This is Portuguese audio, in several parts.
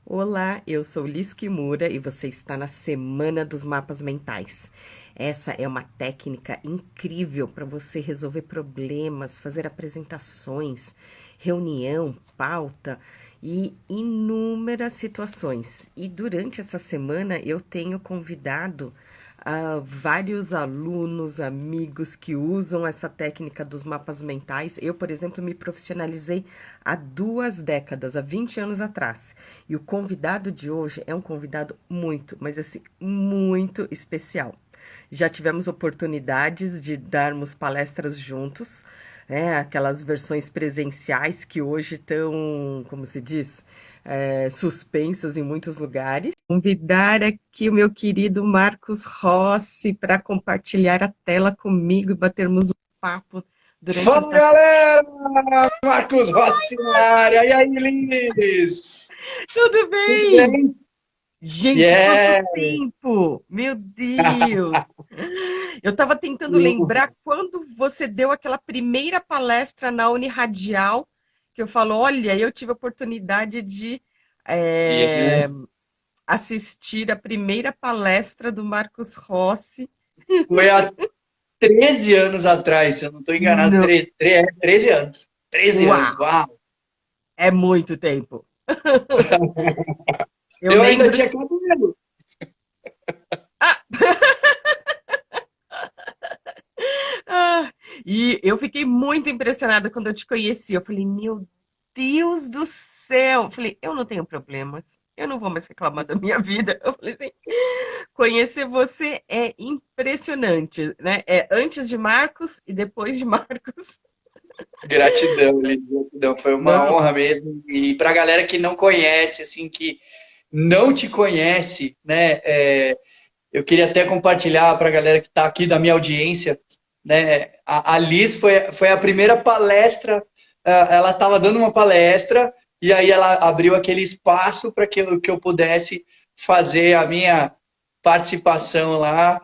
Olá, eu sou Liz Kimura e você está na Semana dos Mapas Mentais. Essa é uma técnica incrível para você resolver problemas, fazer apresentações, reunião, pauta e inúmeras situações. E durante essa semana eu tenho convidado vários alunos, amigos que usam essa técnica dos mapas mentais. Eu, por exemplo, me profissionalizei há 2 décadas, há 20 anos atrás. E o convidado de hoje é um convidado muito, mas assim, muito especial. Já tivemos oportunidades de darmos palestras juntos, né? Aquelas versões presenciais que hoje estão, como se diz, suspensas em muitos lugares. Convidar aqui o meu querido Marcos Rossi para compartilhar a tela comigo e batermos um papo durante Fala esta. galera! Marcos Rossi na área! E aí, Liz? Tudo Tudo bem? bem? Gente, quanto Yeah! tempo! Meu Deus! Eu estava tentando lembrar quando você deu aquela primeira palestra na Uniradial, que eu falo, olha, eu tive a oportunidade de Yeah. é, assistir a primeira palestra do Marcos Rossi. Foi há 13 anos atrás, se eu não estou enganado. No... 13 anos. 13 anos, Uau! uau! É muito tempo. Eu Eu ainda lembro. tinha cabelo. Ah! Ah, e eu fiquei muito impressionada quando eu te conheci. Eu falei, meu Deus do céu! Eu falei, eu não tenho problemas. Eu não vou mais reclamar da minha vida. Eu falei assim, conhecer você é impressionante, né? É antes de Marcos e depois de Marcos. Gratidão, Liz, gratidão. Foi uma Não, honra mesmo. E para a galera que não conhece, assim, que não te conhece, né? Eu queria até compartilhar para a galera que está aqui da minha audiência, né? A Liz foi a primeira palestra, ela estava dando uma palestra e aí ela abriu aquele espaço para que eu pudesse fazer a minha participação lá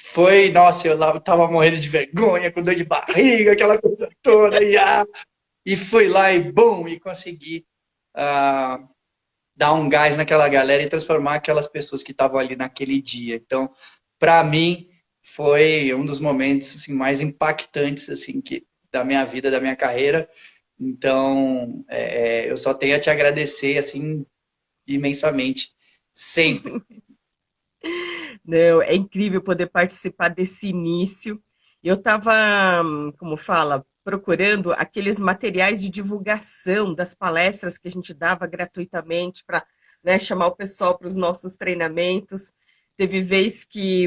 foi, nossa, eu estava morrendo de vergonha, com dor de barriga, aquela coisa toda, e fui lá e bum, e consegui dar um gás naquela galera e transformar aquelas pessoas que estavam ali naquele dia. Então, para mim, foi um dos momentos assim, mais impactantes assim da minha vida, da minha carreira. Então, eu só tenho a te agradecer assim imensamente, sempre. não, é incrível poder participar desse início. Eu estava, como fala, procurando aqueles materiais de divulgação das palestras que a gente dava gratuitamente para, né, chamar o pessoal para os nossos treinamentos. Teve vez que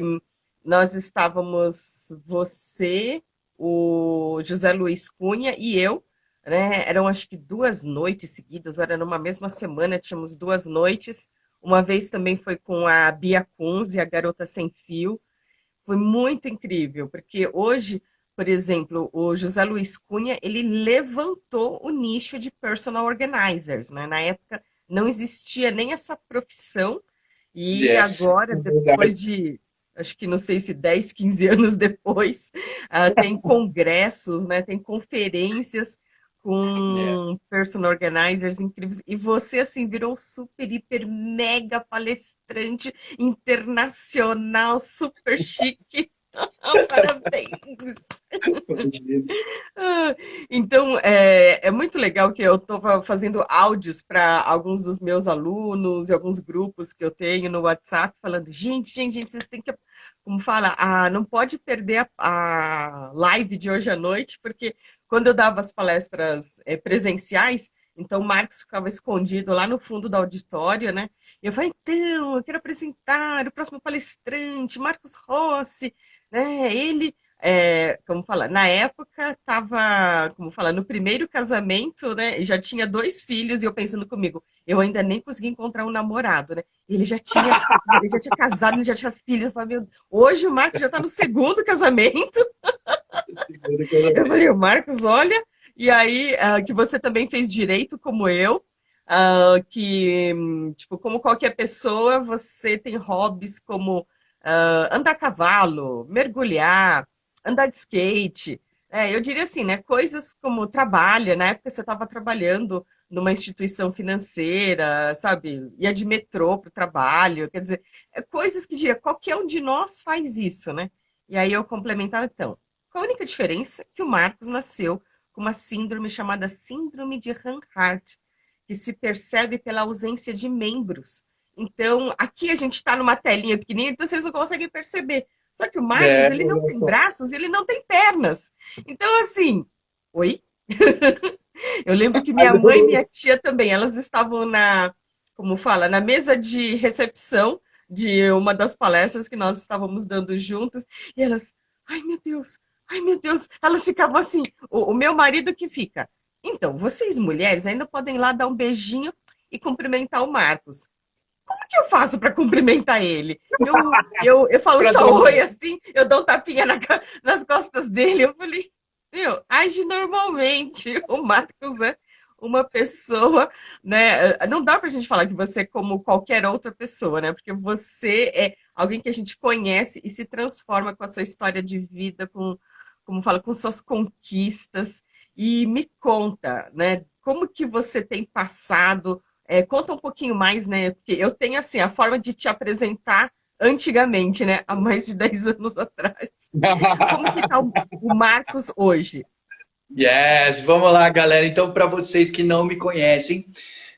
nós estávamos, você, o José Luiz Cunha e eu, né? Eram acho que 2 noites seguidas, ou era numa mesma semana, tínhamos 2 noites. Uma vez também foi com a Bia Kunze, a Garota Sem Fio. Foi muito incrível, porque hoje, por exemplo, o José Luiz Cunha, ele levantou o nicho de personal organizers, né? Na época não existia nem essa profissão, e Yes. agora, depois de, acho que não sei se 10, 15 anos depois, tem congressos, né? Tem conferências Yeah. com personal organizers incríveis, e você, assim, virou super, hiper, mega palestrante internacional, super chique. Parabéns! Ah, então, é muito legal que eu estou fazendo áudios para alguns dos meus alunos e alguns grupos que eu tenho no WhatsApp, falando, gente, vocês têm que, como fala, não pode perder a live de hoje à noite, porque quando eu dava as palestras presenciais, então o Marcos ficava escondido lá no fundo do auditório, né? E eu falei, então, eu quero apresentar o próximo palestrante, Marcos Rossi, né? Ele como falar, na época estava, como falar, no primeiro casamento, né? Já tinha 2 filhos e eu pensando comigo, eu ainda nem consegui encontrar um namorado, né? Ele já tinha casado, ele já tinha filhos. Eu falei, hoje o Marcos já está no segundo casamento. Eu falei, o Marcos, olha, e aí que você também fez direito como eu. Que, tipo, como qualquer pessoa, você tem hobbies como andar a cavalo, mergulhar, andar de skate. Eu diria assim, né? Coisas como trabalha, na época você estava trabalhando numa instituição financeira, sabe? Ia de metrô para o trabalho, quer dizer, coisas que diria, qualquer um de nós faz isso, né? E aí eu complementava, então, com a única diferença que o Marcos nasceu com uma síndrome chamada Síndrome de Hanhart, que se percebe pela ausência de membros. Então, aqui a gente está numa telinha pequenininha, então vocês não conseguem perceber. Só que o Marcos, É, ele não tem braços, ele não tem pernas. Então, assim, oi? Eu lembro que minha mãe e minha tia também, elas estavam como fala, na mesa de recepção de uma das palestras que nós estávamos dando juntos, e elas, ai meu Deus, elas ficavam assim, o meu marido que fica, então, vocês mulheres ainda podem ir lá dar um beijinho e cumprimentar o Marcos. Como que eu faço para cumprimentar ele? Eu falo pra só dar um- oi assim, eu dou um tapinha nas costas dele. Eu falei, meu, age normalmente. O Marcos é uma pessoa, né? Não dá pra gente falar que você é como qualquer outra pessoa, né? Porque você é alguém que a gente conhece e se transforma com a sua história de vida, como fala, com suas conquistas. E me conta, né? Como que você tem passado conta um pouquinho mais, né? Porque eu tenho, assim, a forma de te apresentar antigamente, né? Há mais de 10 anos atrás. Como que tá o Marcos hoje? Yes, vamos lá, galera. Então, para vocês que não me conhecem,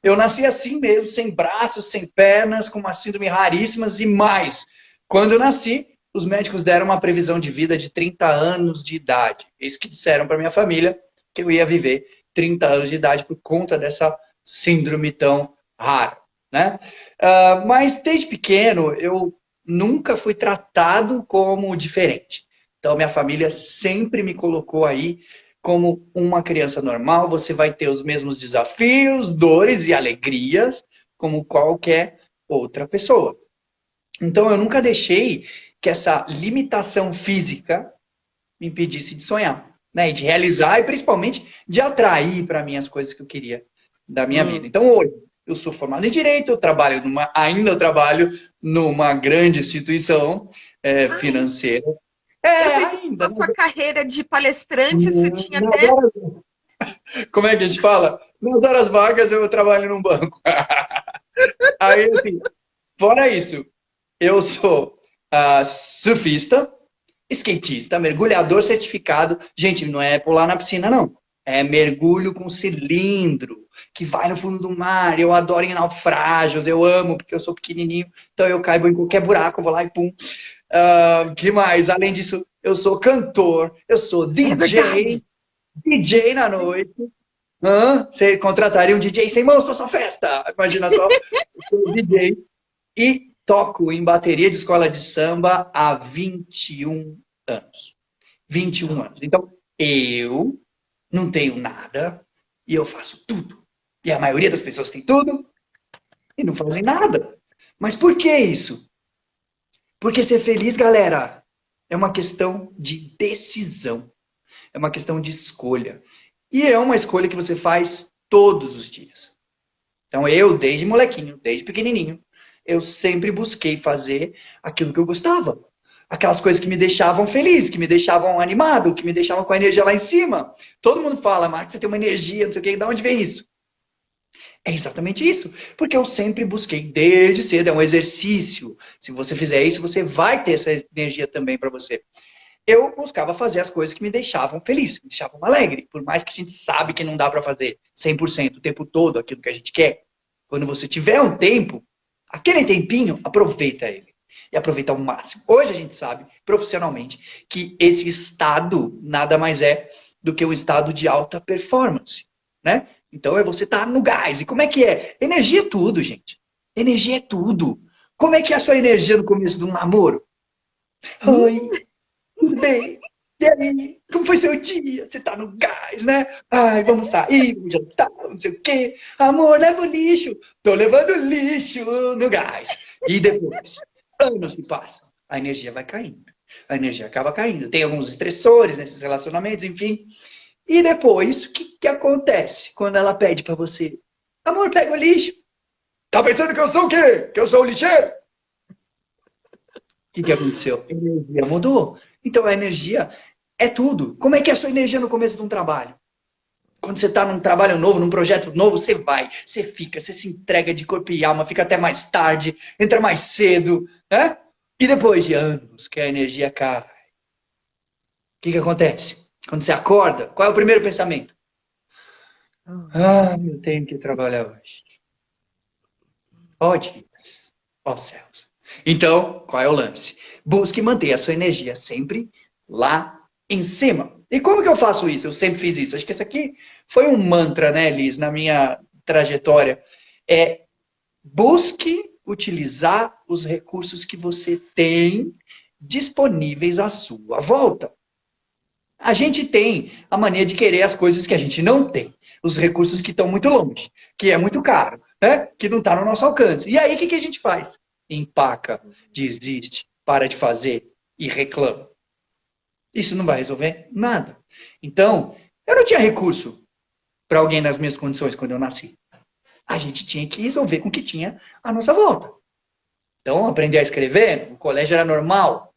eu nasci assim mesmo, sem braços, sem pernas, com uma síndrome raríssimas e mais. Quando eu nasci, os médicos deram uma previsão de vida de 30 anos de idade. Eles que disseram para minha família que eu ia viver 30 anos de idade por conta dessa síndrome tão rara, né? Mas desde pequeno eu nunca fui tratado como diferente. Então minha família sempre me colocou aí como uma criança normal, você vai ter os mesmos desafios, dores e alegrias como qualquer outra pessoa. Então eu nunca deixei que essa limitação física me impedisse de sonhar, né? E de realizar e principalmente de atrair para mim as coisas que eu queria da minha vida. Hum. Então hoje eu sou formado em direito, ainda trabalho numa grande instituição Ai, financeira. eu pensei que com Ainda, a né? sua carreira de palestrante você tinha até. Agora, como é que a gente fala? Nas horas vagas eu trabalho num banco. Aí, assim, fora isso, eu sou surfista, skatista, mergulhador certificado. Gente, não é pular na piscina, não. É mergulho com cilindro, que vai no fundo do mar. Eu adoro em naufrágios, eu amo, porque eu sou pequenininho, então eu caibo em qualquer buraco, eu vou lá e pum. Que mais? Além disso, eu sou cantor, eu sou É verdade. DJ Isso. na noite. Você contrataria um DJ sem mãos para sua festa? Imagina só, eu sou DJ e toco em bateria de escola de samba há 21 anos. 21 anos. Então, eu não tenho nada e eu faço tudo. E a maioria das pessoas tem tudo e não fazem nada. Mas por que isso? Porque ser feliz, galera, é uma questão de decisão. É uma questão de escolha. E é uma escolha que você faz todos os dias. Então eu, desde molequinho, desde pequenininho, eu sempre busquei fazer aquilo que eu gostava. Aquelas coisas que me deixavam feliz, que me deixavam animado, que me deixavam com a energia lá em cima. Todo mundo fala, Marcos, você tem uma energia, não sei o quê, de onde vem isso? É exatamente isso. Porque eu sempre busquei, desde cedo, é um exercício. Se você fizer isso, você vai ter essa energia também para você. Eu buscava fazer as coisas que me deixavam feliz, me deixavam alegre. Por mais que a gente sabe que não dá para fazer 100% o tempo todo aquilo que a gente quer. Quando você tiver um tempo, aquele tempinho, aproveita ele. E aproveita ao máximo. Hoje a gente sabe, profissionalmente, que esse estado nada mais é do que um estado de alta performance, né? Então é você estar no gás. E como é que é? Energia é tudo, gente. Energia é tudo. Como é que é a sua energia no começo de um namoro? Oi, Hum, tudo bem? E aí? Como foi seu dia? Você tá no gás, né? Ai, vamos sair, vamos jantar, não sei o quê. Amor, leva o lixo. Tô levando lixo no gás. E depois, anos se passam, a energia vai caindo. A energia acaba caindo. Tem alguns estressores nesses relacionamentos, enfim. E depois, o que acontece quando ela pede pra você? Amor, pega o lixo. Tá pensando que eu sou o quê? Que eu sou o lixeiro? O que aconteceu? A energia mudou. Então a energia é tudo. Como é que é a sua energia no começo de um trabalho? Quando você está num trabalho novo, num projeto novo, você vai, você fica, você se entrega de corpo e alma, fica até mais tarde, entra mais cedo, né? E depois de anos que a energia cai, o que acontece? Quando você acorda, qual é o primeiro pensamento? Ah, eu tenho que trabalhar hoje. Ó dias, ó céus. Então, qual é o lance? Busque manter a sua energia sempre lá em cima. E como que eu faço isso? Eu sempre fiz isso. Acho que isso aqui foi um mantra, né, Liz, na minha trajetória. É busque utilizar os recursos que você tem disponíveis à sua volta. A gente tem a mania de querer as coisas que a gente não tem. Os recursos que estão muito longe, que é muito caro, né? Que não está no nosso alcance. E aí, o que a gente faz? Empaca, desiste, para de fazer e reclama. Isso não vai resolver nada. Então, eu não tinha recurso para alguém nas minhas condições quando eu nasci. A gente tinha que resolver com o que tinha à nossa volta. Então, aprender a escrever, o colégio era normal.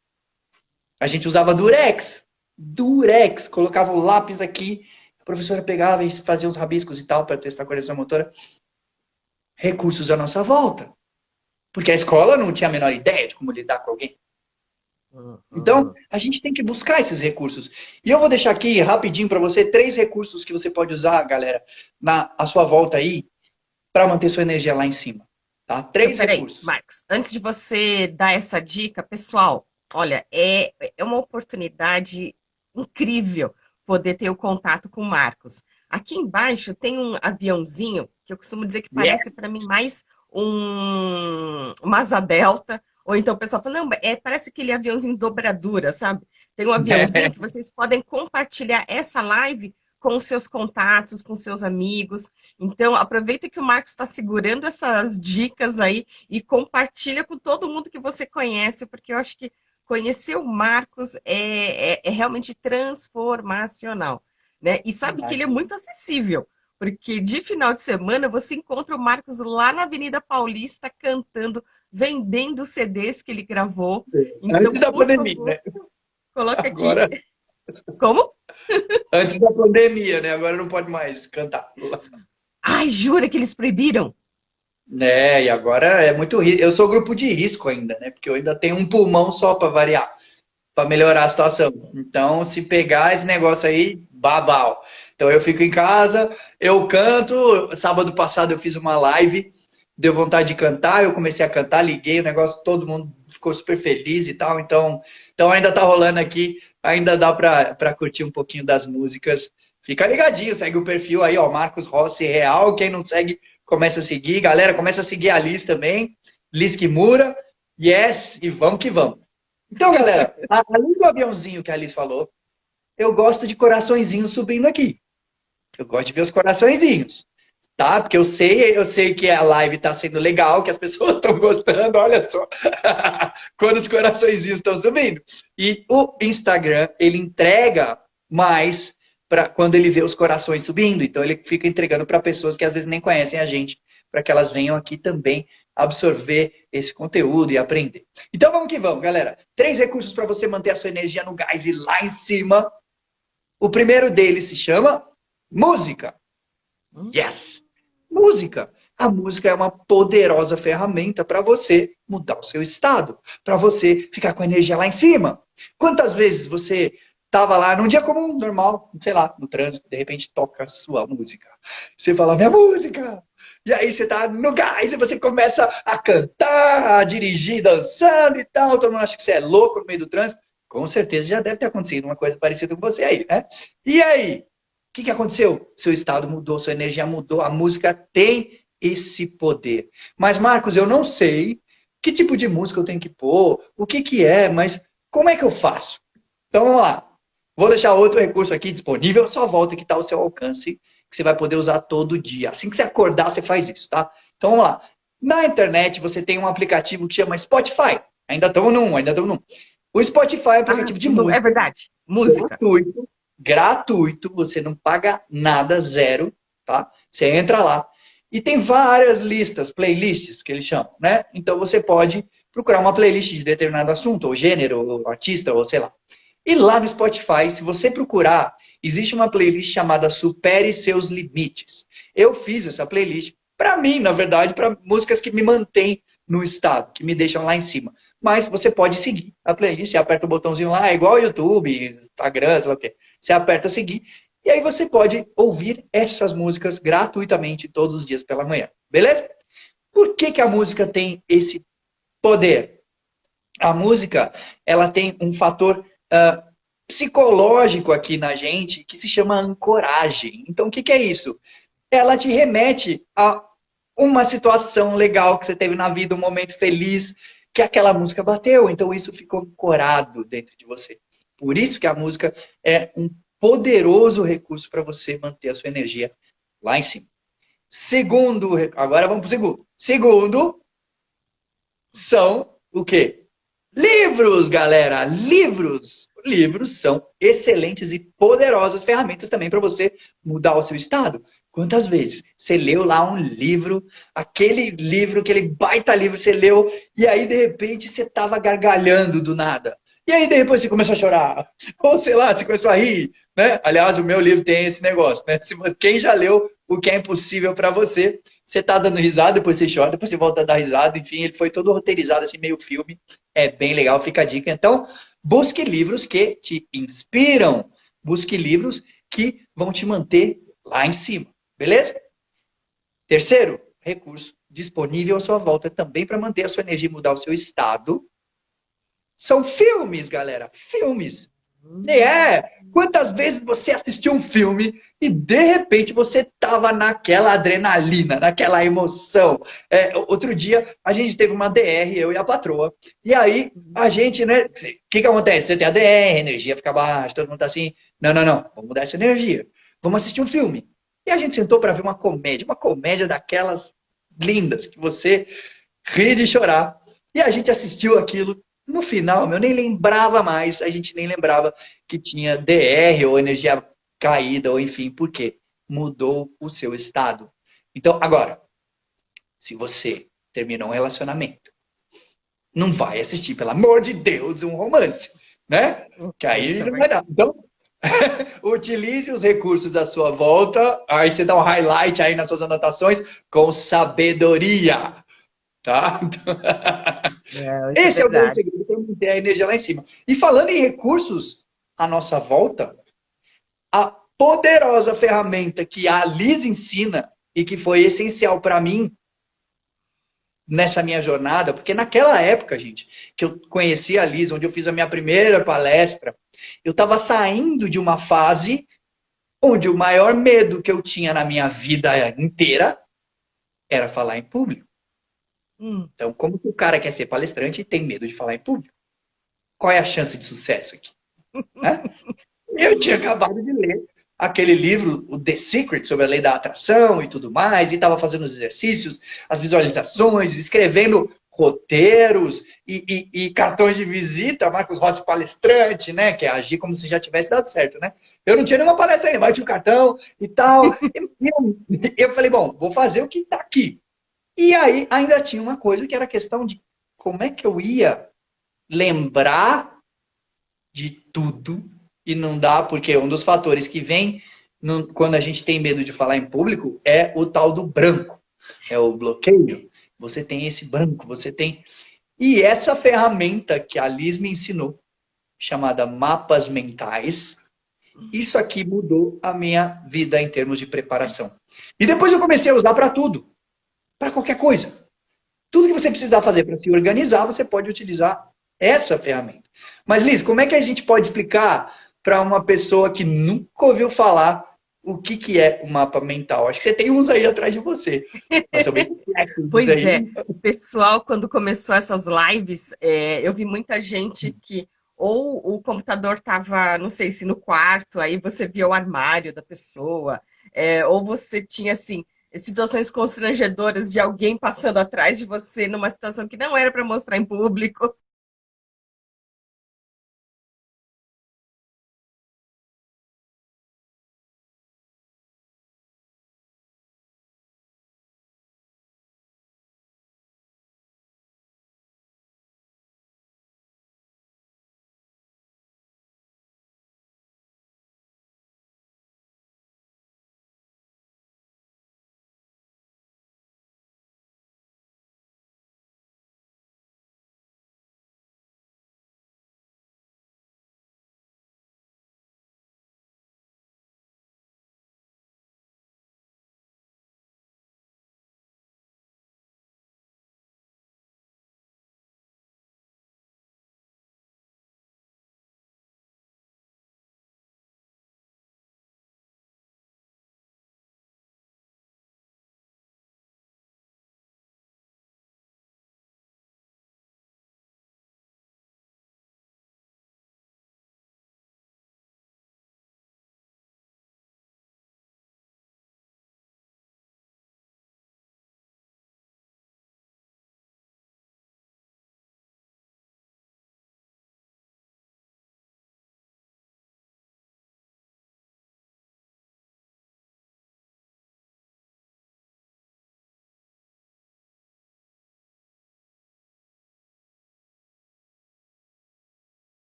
A gente usava Durex. Durex. Colocava o lápis aqui, a professora pegava e fazia os rabiscos e tal, para testar a coordenação motora. Recursos à nossa volta. Porque a escola não tinha a menor ideia de como lidar com alguém. Então, a gente tem que buscar esses recursos. E eu vou deixar aqui rapidinho para você 3 recursos que você pode usar, galera, à sua volta aí, para manter sua energia lá em cima. Tá? 3 recursos. Marcos, antes de você dar essa dica, pessoal, olha, é uma oportunidade incrível poder ter o contato com o Marcos. Aqui embaixo tem um aviãozinho, que eu costumo dizer que parece para mim mais uma asa delta, ou então o pessoal fala, não, parece aquele aviãozinho dobradura, sabe? Tem um aviãozinho que vocês podem compartilhar essa live com os seus contatos, com seus amigos. Então, aproveita que o Marcos está segurando essas dicas aí e compartilha com todo mundo que você conhece, porque eu acho que conhecer o Marcos é realmente transformacional, né? E sabe que ele é muito acessível, porque de final de semana você encontra o Marcos lá na Avenida Paulista cantando, vendendo CDs que ele gravou. Então, antes da pandemia, favor, né? Coloca agora... aqui. Como? Antes da pandemia, né? Agora não pode mais cantar. Ai, jura que eles proibiram? E agora é muito risco. Eu sou grupo de risco ainda, né? Porque eu ainda tenho um pulmão só para variar, para melhorar a situação. Então, se pegar esse negócio aí, babau. Então, eu fico em casa, eu canto. Sábado passado eu fiz uma live, deu vontade de cantar, eu comecei a cantar, liguei o negócio, todo mundo ficou super feliz e tal. Então ainda tá rolando aqui, ainda dá para curtir um pouquinho das músicas. Fica ligadinho, segue o perfil aí, ó, Marcos Rossi Real. Quem não segue, começa a seguir. Galera, começa a seguir a Liz também. Liz Kimura. Yes, e vamos que vamos. Então, galera, além do aviãozinho que a Liz falou, eu gosto de coraçõezinhos subindo aqui. Eu gosto de ver os coraçõezinhos, tá? Porque eu sei que a live tá sendo legal, que as pessoas estão gostando, olha só. Quando os coraçõezinhos estão subindo. E o Instagram, ele entrega mais quando ele vê os corações subindo. Então, ele fica entregando para pessoas que às vezes nem conhecem a gente, para que elas venham aqui também absorver esse conteúdo e aprender. Então, vamos que vamos, galera. 3 recursos para você manter a sua energia no gás e lá em cima. O primeiro deles se chama música. Yes! Música. A música é uma poderosa ferramenta para você mudar o seu estado, para você ficar com a energia lá em cima. Quantas vezes você estava lá num dia comum, normal, sei lá, no trânsito, de repente toca a sua música. Você fala, minha música! E aí você tá no gás e você começa a cantar, a dirigir, dançando e tal. Todo mundo acha que você é louco no meio do trânsito. Com certeza já deve ter acontecido uma coisa parecida com você aí, né? E aí? O que aconteceu? Seu estado mudou, sua energia mudou, a música tem esse poder. Mas, Marcos, eu não sei que tipo de música eu tenho que pôr, o que é, mas como é que eu faço? Então, vamos lá. Vou deixar outro recurso aqui disponível, só volta que está ao seu alcance, que você vai poder usar todo dia. Assim que você acordar, você faz isso, tá? Então, vamos lá. Na internet, você tem um aplicativo que chama Spotify. Ainda estamos num. O Spotify é um aplicativo de música. É verdade. Música. Gratuito, você não paga nada, zero, tá? Você entra lá e tem várias listas, playlists que eles chamam, né? Então você pode procurar uma playlist de determinado assunto, ou gênero, ou artista, ou sei lá. E lá no Spotify, se você procurar existe uma playlist chamada Supere Seus Limites. Eu fiz essa playlist para mim, na verdade, para músicas que me mantêm no estado, que me deixam lá em cima. Mas você pode seguir a playlist, você aperta o botãozinho lá, é igual ao YouTube, Instagram, sei lá o quê. Você aperta seguir, e aí você pode ouvir essas músicas gratuitamente todos os dias pela manhã. Beleza? Por que, que a música tem esse poder? A música, ela tem um fator psicológico aqui na gente que se chama ancoragem. Então, o que, que é isso? Ela te remete a uma situação legal que você teve na vida, um momento feliz, que aquela música bateu. Então, isso ficou ancorado dentro de você. Por isso que a música é um poderoso recurso para você manter a sua energia lá em cima. Segundo, agora vamos para o segundo. Segundo, são o quê? Livros, galera! Livros! Livros são excelentes e poderosas ferramentas também para você mudar o seu estado. Quantas vezes você leu lá um livro, aquele baita livro você leu, e aí de repente você estava gargalhando do nada. E aí depois você começou a chorar. Ou sei lá, você começou a rir. Né? Aliás, o meu livro tem esse negócio. Né? Quem já leu O que é Impossível para Você, você tá dando risada, depois você chora, depois você volta a dar risada. Enfim, ele foi todo roteirizado, assim, meio filme. É bem legal, fica a dica. Então, busque livros que te inspiram. Busque livros que vão te manter lá em cima. Beleza? Terceiro, recurso disponível à sua volta também para manter a sua energia e mudar o seu estado. São filmes, galera. Filmes. Quantas vezes você assistiu um filme e de repente você estava naquela adrenalina, naquela emoção? Outro dia a gente teve uma DR, eu e a patroa, e aí a gente, né? O que acontece? Você tem a DR, a energia fica baixa, todo mundo tá assim. Não, não, não, vamos mudar essa energia. Vamos assistir um filme. E a gente sentou para ver uma comédia daquelas lindas que você ri de chorar. E a gente assistiu aquilo. No final, eu nem lembrava mais, a gente nem lembrava que tinha DR ou energia caída, ou enfim, por quê? Mudou o seu estado. Então, agora, se você terminou um relacionamento, não vai assistir, pelo amor de Deus, um romance, né? Que aí não vai dar. Então, utilize os recursos à sua volta, aí você dá um highlight aí nas suas anotações com sabedoria. Tá? Isso é Esse é o grande verdade. segredo para manter a energia lá em cima. E falando em recursos à nossa volta, a poderosa ferramenta que a Liz ensina e que foi essencial para mim nessa minha jornada, porque naquela época, gente, que eu conheci a Liz, onde eu fiz a minha primeira palestra, eu estava saindo de uma fase onde o maior medo que eu tinha na minha vida inteira era falar em público. Então, como que o cara quer ser palestrante e tem medo de falar em público? Qual é a chance de sucesso aqui? Né? Eu tinha acabado de ler aquele livro, o The Secret, sobre a lei da atração e tudo mais, e estava fazendo os exercícios, as visualizações, escrevendo roteiros e cartões de visita, Marcos Rossi palestrante, né? Que é agir como se já tivesse dado certo, né? Eu não tinha nenhuma palestra ainda, mas tinha um cartão e tal. Eu falei, bom, vou fazer o que está aqui. E aí ainda tinha uma coisa que era a questão de como é que eu ia lembrar de tudo e não dá, porque um dos fatores que vem quando a gente tem medo de falar em público é o tal do branco, é o bloqueio. Você tem esse branco, você tem. E essa ferramenta que a Liz me ensinou, chamada mapas mentais, isso aqui mudou a minha vida em termos de preparação. E depois eu comecei a usar para tudo, para qualquer coisa. Tudo que você precisar fazer para se organizar, você pode utilizar essa ferramenta. Mas, Liz, como é que a gente pode explicar para uma pessoa que nunca ouviu falar o que é o mapa mental? Acho que você tem uns aí atrás de você. Mas são bem complexos Pois é, aí. o pessoal, quando começou essas lives, eu vi muita gente que ou o computador estava, não sei se no quarto, aí você via o armário da pessoa, ou você tinha, assim, situações constrangedoras de alguém passando atrás de você numa situação que não era para mostrar em público.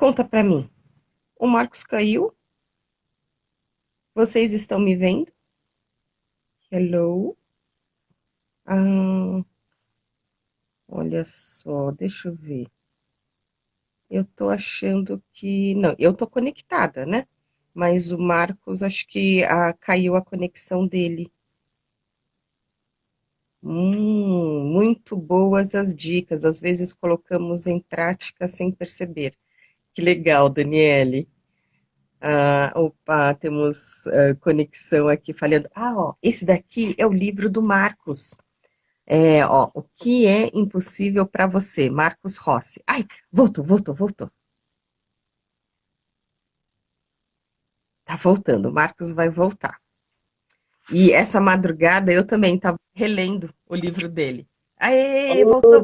Conta pra mim. O Marcos caiu? Vocês estão me vendo? Hello? Ah, olha só, deixa eu ver. Eu tô achando que. Não, eu tô conectada, né? Mas o Marcos, acho que caiu a conexão dele. Muito boas as dicas. Às vezes colocamos em prática sem perceber. Que legal, Daniele. Ah, opa, temos conexão aqui falhando. Ah, ó, esse daqui é o livro do Marcos. É, ó, O que é impossível para você, Marcos Rossi. Ai, voltou. Tá voltando, o Marcos vai voltar. E essa madrugada eu também estava relendo o livro dele. Aê, voltou.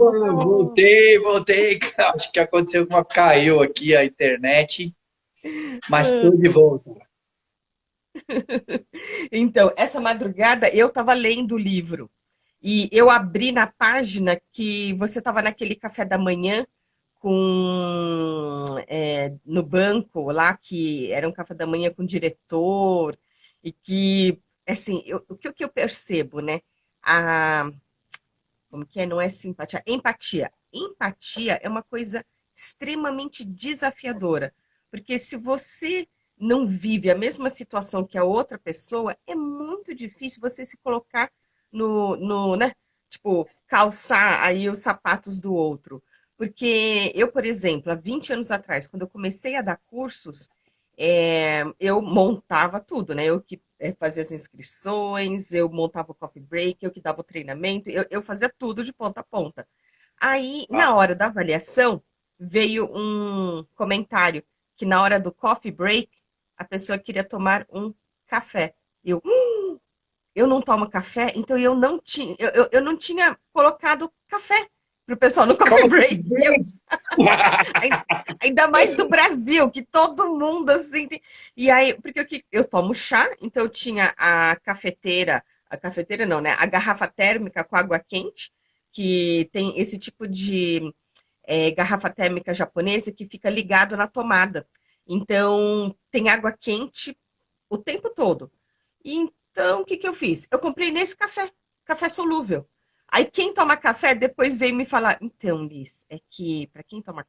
Voltei. Acho que aconteceu alguma caiu aqui a internet, mas Ah, estou de volta. então, essa madrugada eu estava lendo o livro e eu abri na página que você estava naquele café da manhã no banco lá, que era um café da manhã com o diretor, e que, assim, o que eu percebo, né? A, como que é? Não é simpatia, empatia. Empatia é uma coisa extremamente desafiadora, porque se você não vive a mesma situação que a outra pessoa, é muito difícil você se colocar né? Tipo, calçar aí os sapatos do outro. Porque eu, por exemplo, há 20 anos atrás, quando eu comecei a dar cursos, eu montava tudo, né? Eu que fazia as inscrições, eu montava o coffee break, eu que dava o treinamento, eu fazia tudo de ponta a ponta. Aí, Ah, na hora da avaliação, veio um comentário que na hora do coffee break, a pessoa queria tomar um café. Eu, eu não tomo café, então eu não tinha colocado café para o pessoal no coffee break. Ainda mais do Brasil, que todo mundo assim. E aí, porque eu tomo chá, então eu tinha a cafeteira não, né? A garrafa térmica com água quente, que tem esse tipo de garrafa térmica japonesa que fica ligado na tomada. Então, tem água quente o tempo todo. Então, o que que eu fiz? Eu comprei nesse café solúvel. Aí quem toma café depois veio me falar, então, Liz, é que para quem toma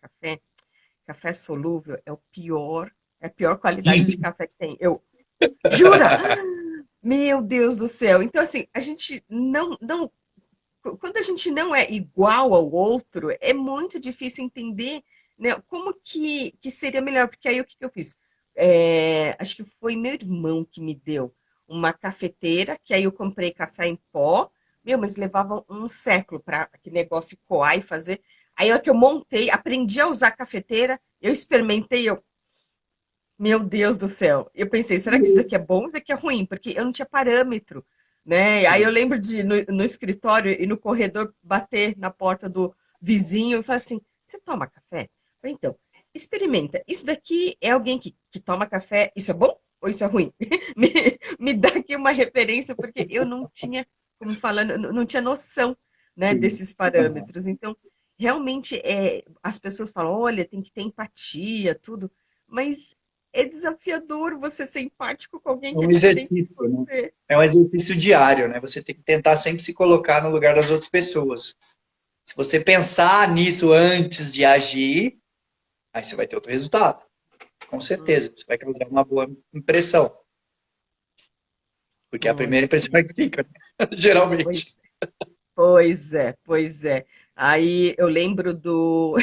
café solúvel é a pior qualidade de café que tem. Eu, jura? Meu Deus do céu. Então, assim, a gente não, quando a gente não é igual ao outro, é muito difícil entender, né, como que seria melhor. Porque aí o que que eu fiz? Acho que foi meu irmão que me deu uma cafeteira, que aí eu comprei café em pó. Meu, mas levava um século para aquele negócio coar e fazer. Aí a hora que eu montei, aprendi a usar a cafeteira, eu experimentei, meu Deus do céu. Eu pensei, será que isso daqui é bom ou isso daqui é ruim? Porque eu não tinha parâmetro, né? Aí eu lembro de, no escritório e no corredor, bater na porta do vizinho e falar assim, você toma café? Eu falei, então, experimenta. Isso daqui é alguém que toma café, isso é bom ou isso é ruim? Me, me dá aqui uma referência, porque eu não tinha, como falando, não tinha noção, né, desses parâmetros. Então, realmente, as pessoas falam, olha, tem que ter empatia, tudo, mas é desafiador você ser empático com alguém é que é um diferente de exercício, né? você. É um exercício diário, né? Você tem que tentar sempre se colocar no lugar das outras pessoas. Se você pensar nisso antes de agir, aí você vai ter outro resultado. Com certeza. Você vai causar uma boa impressão. Porque é a primeira Olha impressão que. é que fica, geralmente. Pois, pois é. Aí eu lembro do.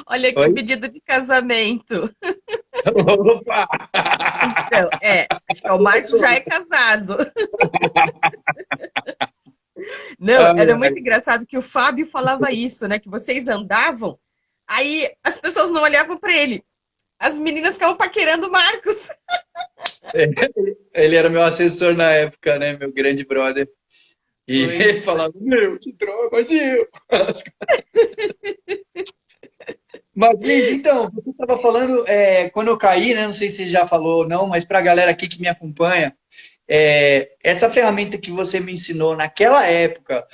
Olha aqui o Oi? pedido de casamento. Opa! Então, acho que o Marcos já é casado. Não, Ai, era muito ai. engraçado que o Fábio falava isso, né? Que vocês andavam, aí as pessoas não olhavam para ele. As meninas ficavam paquerando o Marcos. Ele era meu assessor na época, né? Meu grande brother. E Pois ele falava, meu, que droga, Gil. Mas, Liz, então, você estava falando, quando eu caí, né? Não sei se você já falou ou não, mas para a galera aqui que me acompanha, essa ferramenta que você me ensinou naquela época,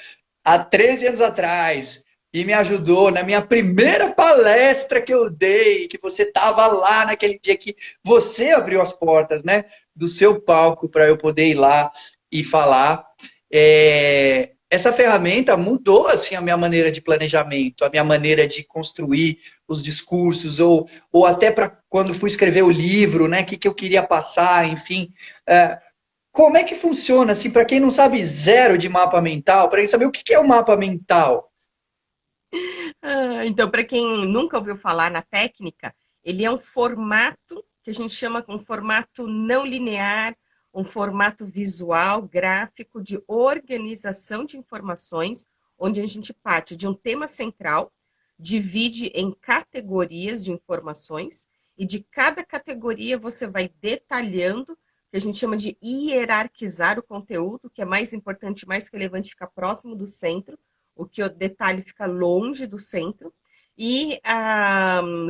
há 13 anos atrás, e me ajudou na minha primeira palestra que eu dei, que você estava lá naquele dia que você abriu as portas, né, do seu palco para eu poder ir lá e falar. Essa ferramenta mudou assim a minha maneira de planejamento, a minha maneira de construir os discursos, ou até para quando fui escrever o livro, né, o que eu queria passar, enfim. Como é que funciona, assim, para quem não sabe zero de mapa mental, para saber o que é o mapa mental? Então, para quem nunca ouviu falar na técnica, ele é um formato que a gente chama de um formato não linear, um formato visual, gráfico de organização de informações, onde a gente parte de um tema central, divide em categorias de informações, e de cada categoria você vai detalhando, que a gente chama de hierarquizar o conteúdo, que é mais importante, mais relevante ficar próximo do centro, o que o detalhe fica longe do centro, e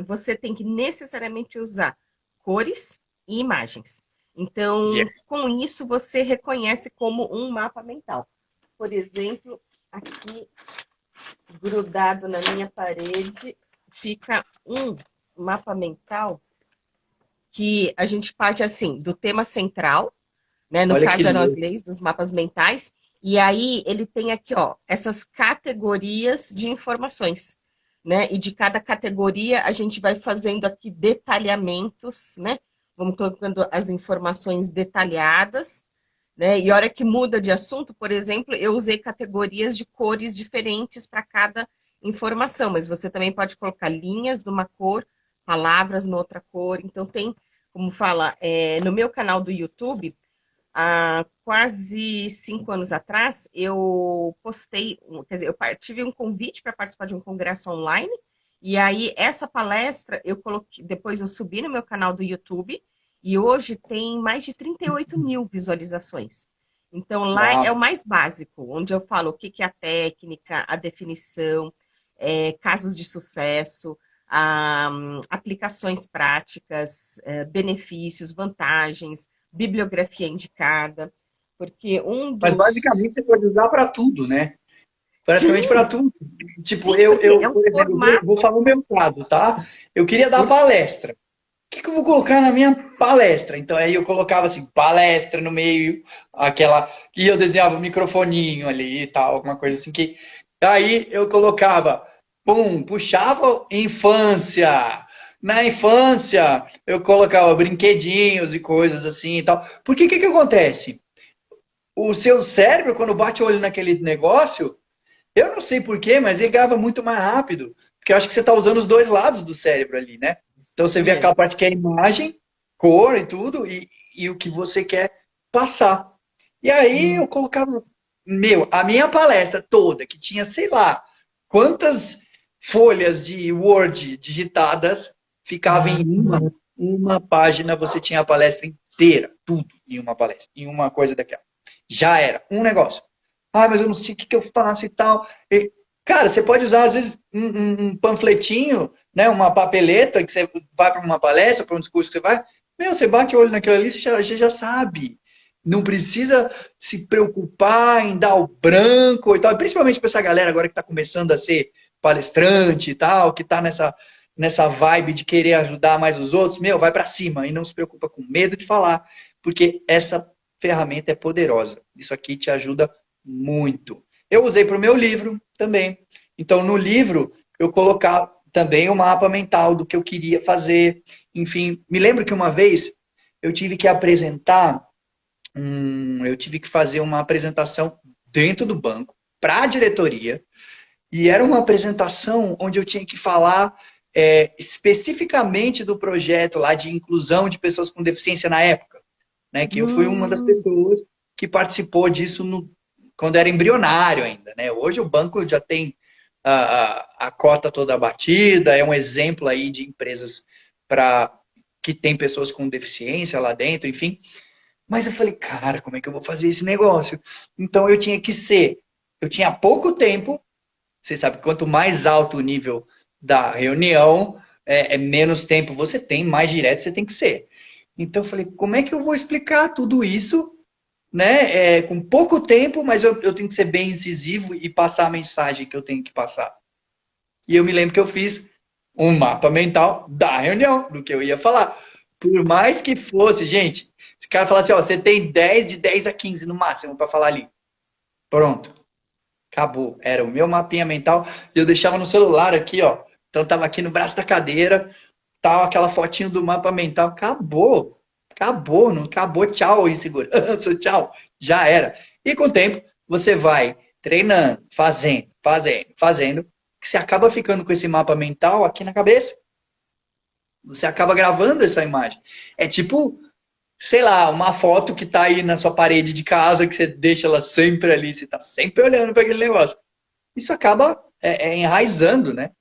você tem que necessariamente usar cores e imagens. Yeah. Então, com isso, você reconhece como um mapa mental. Por exemplo, aqui, grudado na minha parede, fica um mapa mental que a gente parte assim, do tema central, né? No Olha que caso eram as louco. leis dos mapas mentais, e aí ele tem aqui, ó, essas categorias de informações, né? E de cada categoria a gente vai fazendo aqui detalhamentos, né? Vamos colocando as informações detalhadas, né? E a hora que muda de assunto, por exemplo, eu usei categorias de cores diferentes para cada informação, mas você também pode colocar linhas numa cor, palavras noutra cor. Então tem, como fala, no meu canal do YouTube, há quase 5 anos atrás, eu postei, quer dizer, eu tive um convite para participar de um congresso online, e aí essa palestra eu coloquei, depois eu subi no meu canal do YouTube, e hoje tem mais de 38 mil visualizações. Então lá é o Uau. mais básico, onde eu falo o que é a técnica, a definição, casos de sucesso, aplicações práticas, benefícios, vantagens, bibliografia indicada, porque um Mas dos. basicamente você pode usar para tudo, né? Praticamente para Sim, tudo. Tipo, sim, porque é um por exemplo, vou formato. falar o meu caso, tá? Eu queria dar Por... palestra. O que eu vou colocar na minha palestra? Então aí eu colocava assim, palestra no meio, aquela. E eu desenhava um microfoninho ali e tal, alguma coisa assim que. Aí eu colocava, pum, puxava infância. Na infância, eu colocava brinquedinhos e coisas assim e tal. Porque o que acontece? O seu cérebro, quando bate o olho naquele negócio, eu não sei porquê, mas ele grava muito mais rápido. Porque eu acho que você está usando os dois lados do cérebro ali, né? Então você Isso vê aquela mesmo. parte que é imagem, cor e tudo, e o que você quer passar. E aí Hum, eu colocava, a minha palestra toda, que tinha, sei lá, quantas folhas de Word digitadas, ficava em uma página, você tinha a palestra inteira, tudo em uma palestra, em uma coisa daquela. Já era, um negócio. Ah, mas eu não sei o que eu faço e tal. E, cara, você pode usar, às vezes, um panfletinho, né, uma papeleta, que você vai para uma palestra, para um discurso que você vai, meu, você bate o olho naquilo ali, você já sabe. Não precisa se preocupar em dar o branco e tal. Principalmente para essa galera agora que está começando a ser palestrante e tal, que está nessa vibe de querer ajudar mais os outros, meu, vai para cima e não se preocupa com medo de falar, porque essa ferramenta é poderosa. Isso aqui te ajuda muito. Eu usei para o meu livro também. Então, no livro, eu colocava também o mapa mental do que eu queria fazer. Enfim, me lembro que uma vez eu tive que apresentar, eu tive que fazer uma apresentação dentro do banco para a diretoria. E era uma apresentação onde eu tinha que falar especificamente do projeto lá de inclusão de pessoas com deficiência na época, né? Que eu fui uma das hum, pessoas que participou disso quando era embrionário ainda, né? Hoje o banco já tem a cota toda batida, é um exemplo aí de empresas que tem pessoas com deficiência lá dentro, enfim. Mas eu falei, cara, como é que eu vou fazer esse negócio? Então eu tinha pouco tempo. Você sabe, quanto mais alto o nível da reunião, menos tempo você tem, mais direto você tem que ser. Então eu falei, como é que eu vou explicar tudo isso, né? Com pouco tempo, mas eu tenho que ser bem incisivo e passar a mensagem que eu tenho que passar. E eu me lembro que eu fiz um mapa mental da reunião, do que eu ia falar. Por mais que fosse, gente, esse cara falasse, ó, você tem 10 de 10 a 15 no máximo para falar ali. Pronto. Acabou. Era o meu mapinha mental. E eu deixava no celular aqui, ó. Então tava aqui no braço da cadeira, tal, aquela fotinho do mapa mental. Acabou. Acabou, não acabou. Tchau, insegurança, tchau. Já era. E com o tempo, você vai treinando, fazendo, que você acaba ficando com esse mapa mental aqui na cabeça. Você acaba gravando essa imagem. É tipo, sei lá, uma foto que tá aí na sua parede de casa, que você deixa ela sempre ali, você tá sempre olhando para aquele negócio. Isso acaba enraizando, né?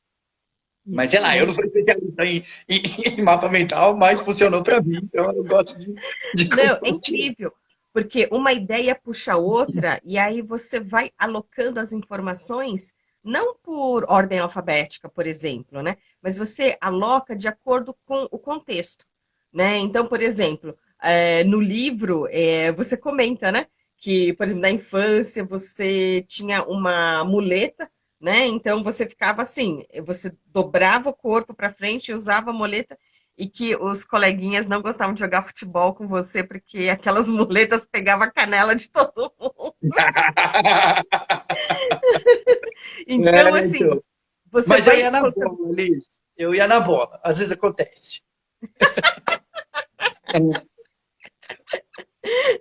Mas sei Isso lá, eu não mesmo. sou especialista em mapa mental, mas funcionou para mim, então eu gosto de Não, é compartilhar. incrível, porque uma ideia puxa outra, e aí você vai alocando as informações, não por ordem alfabética, por exemplo, né? Mas você aloca de acordo com o contexto, né? Então, por exemplo, no livro, você comenta, né? Que, por exemplo, na infância você tinha uma muleta, né? Então você ficava assim, você dobrava o corpo para frente e usava a muleta e que os coleguinhas não gostavam de jogar futebol com você porque aquelas muletas pegavam a canela de todo mundo. Então, É, assim, então. você Mas eu vai ia na colocando. bola, Liz. Eu ia na bola. Às vezes acontece.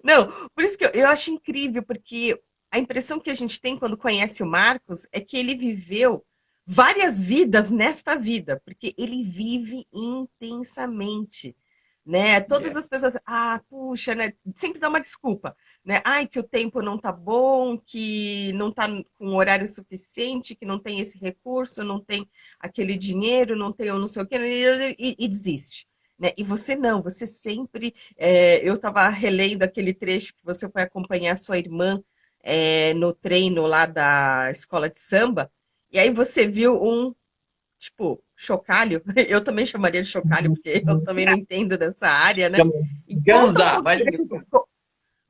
Não, por isso que eu acho incrível, porque a impressão que a gente tem quando conhece o Marcos é que ele viveu várias vidas nesta vida, porque ele vive intensamente. Né? Todas É. as pessoas, puxa, né? Sempre dá uma desculpa, né? Ai, que o tempo não tá bom, que não tá com horário suficiente, que não tem esse recurso, não tem aquele dinheiro, não tem o não sei o quê, e desiste. Né? E você não, você sempre. Eu estava relendo aquele trecho que você foi acompanhar sua irmã no treino lá da escola de samba, e aí você viu um tipo, chocalho, eu também chamaria de chocalho, porque eu também não entendo dessa área, né? Chama E conta um Ganza, mas pouquinho,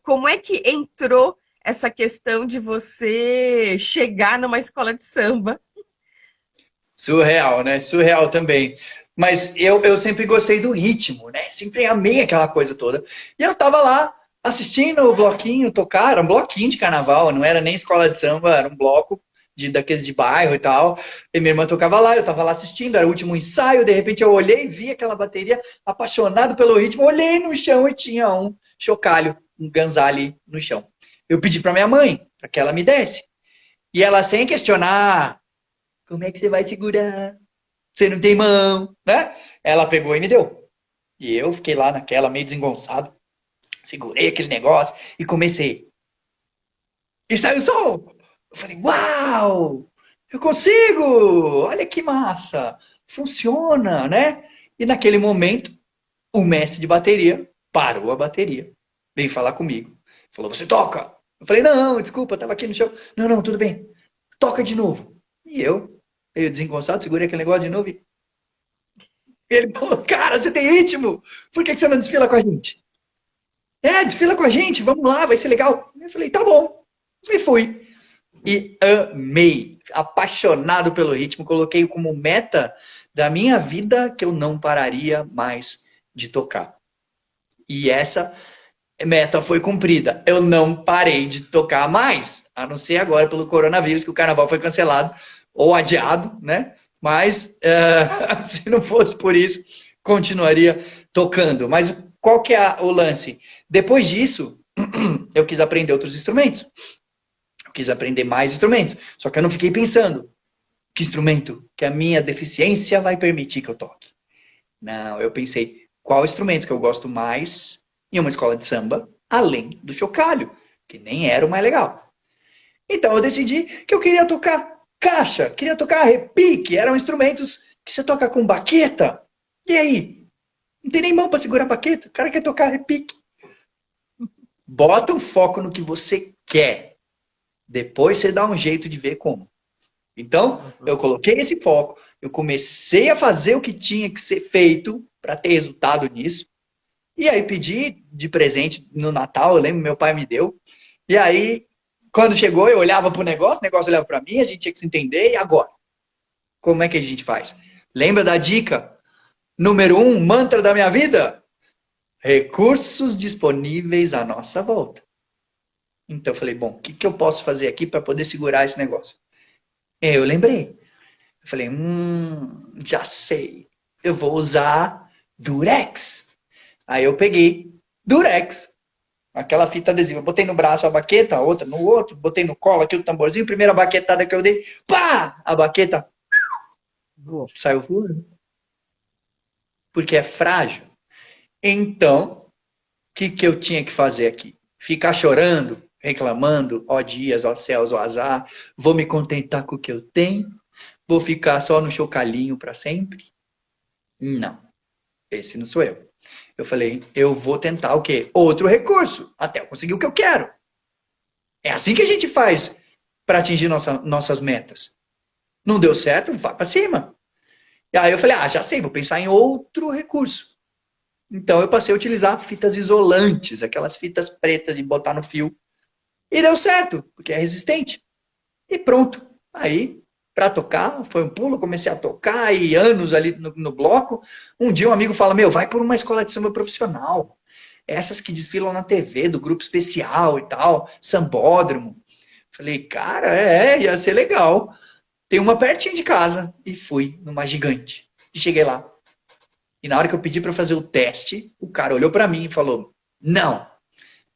como é que entrou essa questão de você chegar numa escola de samba? surreal, né? Surreal também. Mas eu sempre gostei do ritmo, né? Sempre amei aquela coisa toda. E eu tava lá assistindo o bloquinho tocar, era um bloquinho de carnaval, não era nem escola de samba, era um bloco daqueles de bairro e tal. E minha irmã tocava lá, eu tava lá assistindo, era o último ensaio, de repente eu olhei e vi aquela bateria, apaixonado pelo ritmo, olhei no chão e tinha um chocalho, um ganzali no chão. Eu pedi pra minha mãe, para que ela me desse. E ela, sem questionar, como é que você vai segurar? Você não tem mão, né? Ela pegou e me deu. E eu fiquei lá naquela, meio desengonçado. Segurei aquele negócio e comecei. E saiu o som. Eu falei, uau! Eu consigo! Olha que massa! Funciona, né? E naquele momento, o mestre de bateria parou a bateria. Veio falar comigo. Falou, você toca? Eu falei, não, desculpa, estava aqui no chão. Não, não, tudo bem. Toca de novo. E eu, meio desengonçado, segurei aquele negócio de novo e ele falou, cara, você tem ritmo, por que você não desfila com a gente? Desfila com a gente, vamos lá, vai ser legal. Eu falei, tá bom. E fui. E amei, apaixonado pelo ritmo, coloquei como meta da minha vida que eu não pararia mais de tocar. E essa meta foi cumprida. Eu não parei de tocar mais, a não ser agora pelo coronavírus, que o carnaval foi cancelado ou adiado, né? Mas se não fosse por isso, continuaria tocando. Mas qual que é o lance? Depois disso, eu quis aprender outros instrumentos. Eu quis aprender mais instrumentos. Só que eu não fiquei pensando, que instrumento que a minha deficiência vai permitir que eu toque? Não, eu pensei, qual instrumento que eu gosto mais em uma escola de samba, além do chocalho, que nem era o mais legal. Então eu decidi que eu queria tocar caixa, queria tocar repique, eram instrumentos que você toca com baqueta. E aí? Não tem nem mão para segurar a baqueta, o cara quer tocar repique. Bota o foco no que você quer. Depois você dá um jeito de ver como. Então, Uhum. eu coloquei esse foco, eu comecei a fazer o que tinha que ser feito para ter resultado nisso. E aí pedi de presente no Natal, eu lembro, meu pai me deu. E aí, quando chegou, eu olhava pro negócio, o negócio olhava para mim, a gente tinha que se entender, e agora? Como é que a gente faz? Lembra da dica número 1, mantra da minha vida? Recursos disponíveis à nossa volta. Então eu falei, bom, o que, que eu posso fazer aqui para poder segurar esse negócio? Eu lembrei. Eu falei, já sei. Eu vou usar Durex. Aí eu peguei Durex, aquela fita adesiva. Botei no braço a baqueta, a outra no outro, botei no colo aqui o tamborzinho. Primeira baquetada que eu dei, pá! A baqueta saiu voando. Porque é frágil. Então, o que, que eu tinha que fazer aqui? Ficar chorando, reclamando, ó dias, ó céus, ó azar. Vou me contentar com o que eu tenho? Vou ficar só no chocalhinho para sempre? Não, esse não sou eu. Eu falei, eu vou tentar o quê? Outro recurso, até eu conseguir o que eu quero. É assim que a gente faz para atingir nossas metas. Não deu certo? Vai para cima. E aí eu falei, já sei, vou pensar em outro recurso. Então eu passei a utilizar fitas isolantes, aquelas fitas pretas de botar no fio. E deu certo, porque é resistente. E pronto. Aí, para tocar, foi um pulo, comecei a tocar e anos ali no bloco. Um dia um amigo fala, meu, vai por uma escola de samba profissional. Essas que desfilam na TV, do grupo especial e tal, sambódromo. Falei, cara, ia ser legal. Tem uma pertinho de casa. E fui numa gigante. E cheguei lá. E na hora que eu pedi para fazer o teste, o cara olhou para mim e falou, não.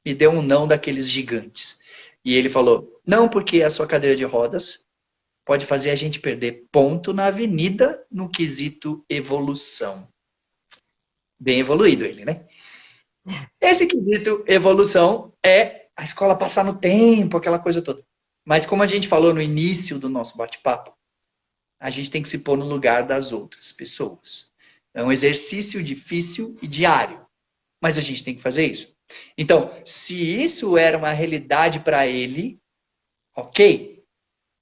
Me deu um não daqueles gigantes. E ele falou, não, porque a sua cadeira de rodas pode fazer a gente perder ponto na avenida no quesito evolução. Bem evoluído ele, né? Esse quesito evolução é a escola passar no tempo, aquela coisa toda. Mas como a gente falou no início do nosso bate-papo, a gente tem que se pôr no lugar das outras pessoas. É um exercício difícil e diário, mas a gente tem que fazer isso. Então, se isso era uma realidade para ele, ok,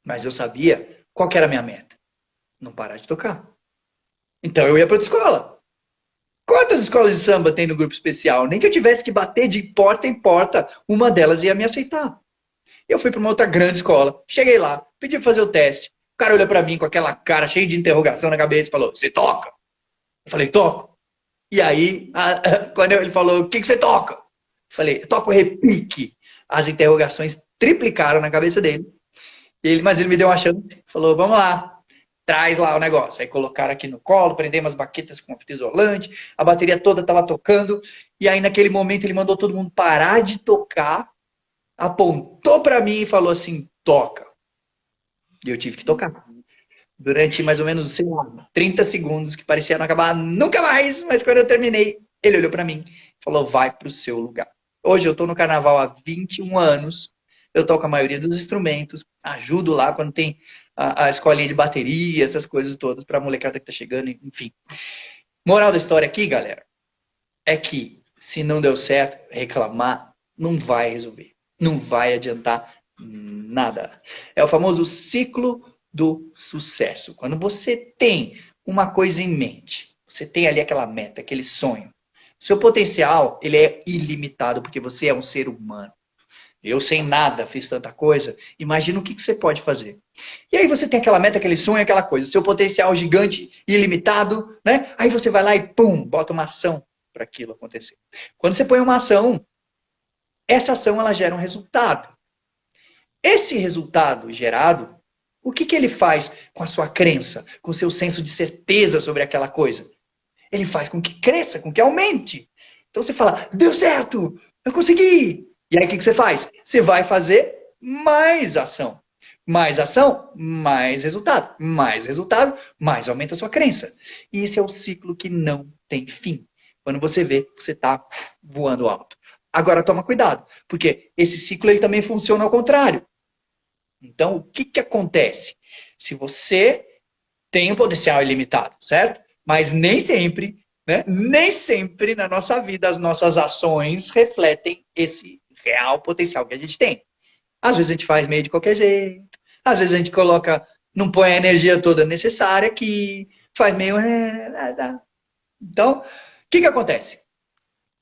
mas eu sabia qual que era a minha meta. Não parar de tocar. Então eu ia para outra escola. Quantas escolas de samba tem no grupo especial? Nem que eu tivesse que bater de porta em porta, uma delas ia me aceitar. Eu fui para uma outra grande escola. Cheguei lá, pedi para fazer o teste. O cara olhou para mim com aquela cara cheia de interrogação na cabeça e falou, você toca? Eu falei, toco. E aí, quando ele falou, o que, que você toca? Eu falei, eu toco repique. As interrogações triplicaram na cabeça dele. Mas ele me deu uma chance. Falou, vamos lá. Traz lá o negócio. Aí colocaram aqui no colo, prendemos as baquetas com fita isolante, a bateria toda estava tocando, e aí naquele momento ele mandou todo mundo parar de tocar, apontou para mim e falou assim, toca. E eu tive que tocar. Durante mais ou menos, sei lá, 30 segundos, que parecia não acabar nunca mais, mas quando eu terminei, ele olhou para mim e falou, vai pro seu lugar. Hoje eu tô no carnaval há 21 anos, eu toco a maioria dos instrumentos, ajudo lá quando tem a escolinha de bateria, essas coisas todas, pra molecada que tá chegando, enfim. Moral da história aqui, galera, é que se não deu certo, reclamar não vai resolver. Não vai adiantar nada. É o famoso ciclo do sucesso. Quando você tem uma coisa em mente, você tem ali aquela meta, aquele sonho, seu potencial, ele é ilimitado, porque você é um ser humano. Eu sem nada fiz tanta coisa. Imagina o que você pode fazer. E aí você tem aquela meta, aquele sonho, aquela coisa. Seu potencial gigante, ilimitado, né? Aí você vai lá e pum, bota uma ação para aquilo acontecer. Quando você põe uma ação, essa ação ela gera um resultado. Esse resultado gerado, o que ele faz com a sua crença, com o seu senso de certeza sobre aquela coisa? Ele faz com que cresça, com que aumente. Então você fala, deu certo, eu consegui. E aí o que você faz? Você vai fazer mais ação. Mais ação, mais resultado. Mais resultado, mais aumenta a sua crença. E esse é o ciclo que não tem fim. Quando você vê, você está voando alto. Agora toma cuidado, porque esse ciclo ele também funciona ao contrário. Então, o que acontece? Se você tem um potencial ilimitado, certo? Mas nem sempre, né? Nem sempre na nossa vida as nossas ações refletem esse real potencial que a gente tem. Às vezes a gente faz meio de qualquer jeito, às vezes a gente coloca, não põe a energia toda necessária aqui, faz meio. Então, o que acontece?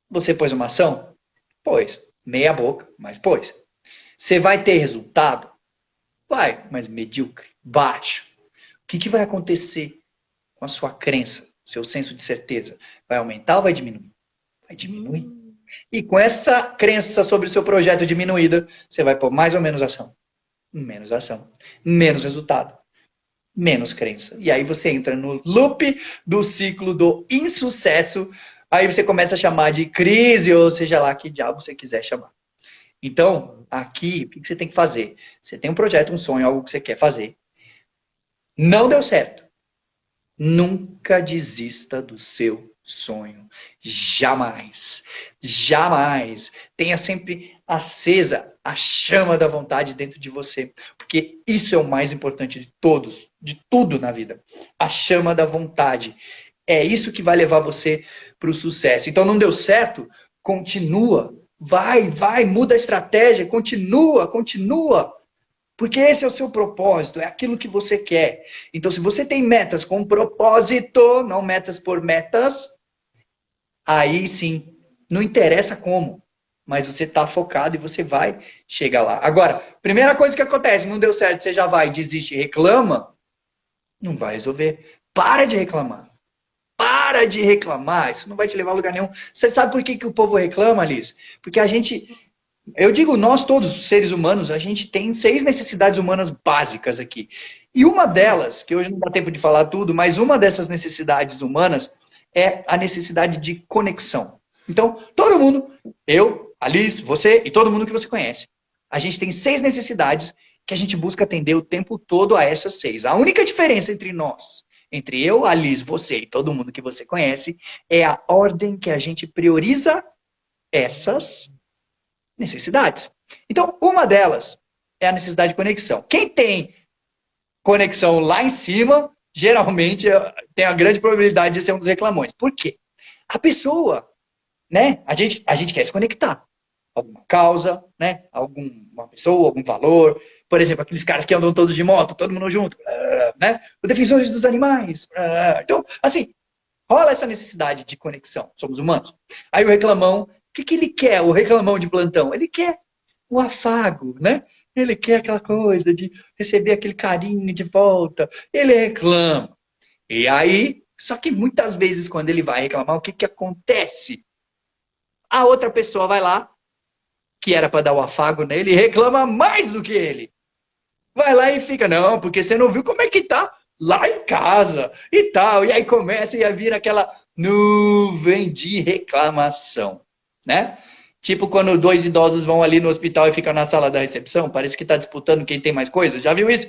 Você pôs uma ação? Pôs. Meia boca, mas pôs. Você vai ter resultado? Vai, mas medíocre, baixo. que vai acontecer com a sua crença, seu senso de certeza? Vai aumentar ou vai diminuir? Vai diminuir. E com essa crença sobre o seu projeto diminuída, você vai pôr mais ou menos ação. Menos ação. Menos resultado. Menos crença. E aí você entra no loop do ciclo do insucesso. Aí você começa a chamar de crise, ou seja lá que diabo você quiser chamar. Então, aqui, o que você tem que fazer? Você tem um projeto, um sonho, algo que você quer fazer. Não deu certo. Nunca desista do seu sonho. Jamais. Jamais. Tenha sempre acesa a chama da vontade dentro de você. Porque isso é o mais importante de todos, de tudo na vida. A chama da vontade. É isso que vai levar você para o sucesso. Então não deu certo? Continua. Vai, muda a estratégia. Continua. Porque esse é o seu propósito, é aquilo que você quer. Então, se você tem metas com propósito, não metas por metas, aí sim, não interessa como, mas você está focado e você vai chegar lá. Agora, primeira coisa que acontece, não deu certo, você já vai, desiste e reclama, não vai resolver. Para de reclamar. Para de reclamar, isso não vai te levar a lugar nenhum. Você sabe por que o povo reclama, Liz? Porque a gente... Eu digo, nós todos, seres humanos, a gente tem 6 necessidades humanas básicas aqui. E uma delas, que hoje não dá tempo de falar tudo, mas uma dessas necessidades humanas é a necessidade de conexão. Então, todo mundo, eu, Alice, você e todo mundo que você conhece, a gente tem 6 necessidades que a gente busca atender o tempo todo a essas 6. A única diferença entre nós, entre eu, Alice, você e todo mundo que você conhece, é a ordem que a gente prioriza essas necessidades. Então, uma delas é a necessidade de conexão. Quem tem conexão lá em cima, geralmente tem a grande probabilidade de ser um dos reclamões. Por quê? A pessoa, né? A gente quer se conectar. Alguma causa, né? Alguma pessoa, algum valor. Por exemplo, aqueles caras que andam todos de moto, todo mundo junto, né? Os defensores dos animais. Então, assim, rola essa necessidade de conexão. Somos humanos. Aí o reclamão, o que ele quer, o reclamão de plantão? Ele quer o afago, né? Ele quer aquela coisa de receber aquele carinho de volta. Ele reclama. E aí, só que muitas vezes quando ele vai reclamar, o que acontece? A outra pessoa vai lá, que era para dar o afago nele, e reclama mais do que ele. Vai lá e fica, não, porque você não viu como é que tá lá em casa e tal. E aí começa e vira aquela nuvem de reclamação, né? Tipo quando 2 idosos vão ali no hospital e ficam na sala da recepção, parece que tá disputando quem tem mais coisa. Já viu isso?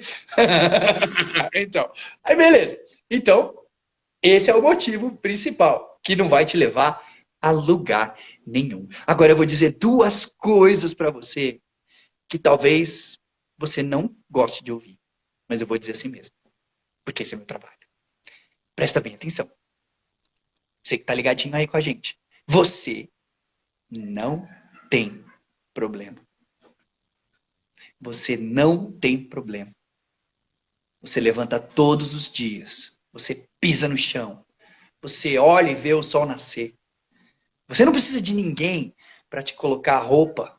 Então, aí beleza. Então, esse é o motivo principal, que não vai te levar a lugar nenhum. Agora eu vou dizer 2 coisas para você que talvez você não goste de ouvir, mas eu vou dizer assim mesmo, porque esse é meu trabalho. Presta bem atenção. Você que tá ligadinho aí com a gente. Você não tem problema. Você não tem problema. Você levanta todos os dias. Você pisa no chão. Você olha e vê o sol nascer. Você não precisa de ninguém para te colocar roupa.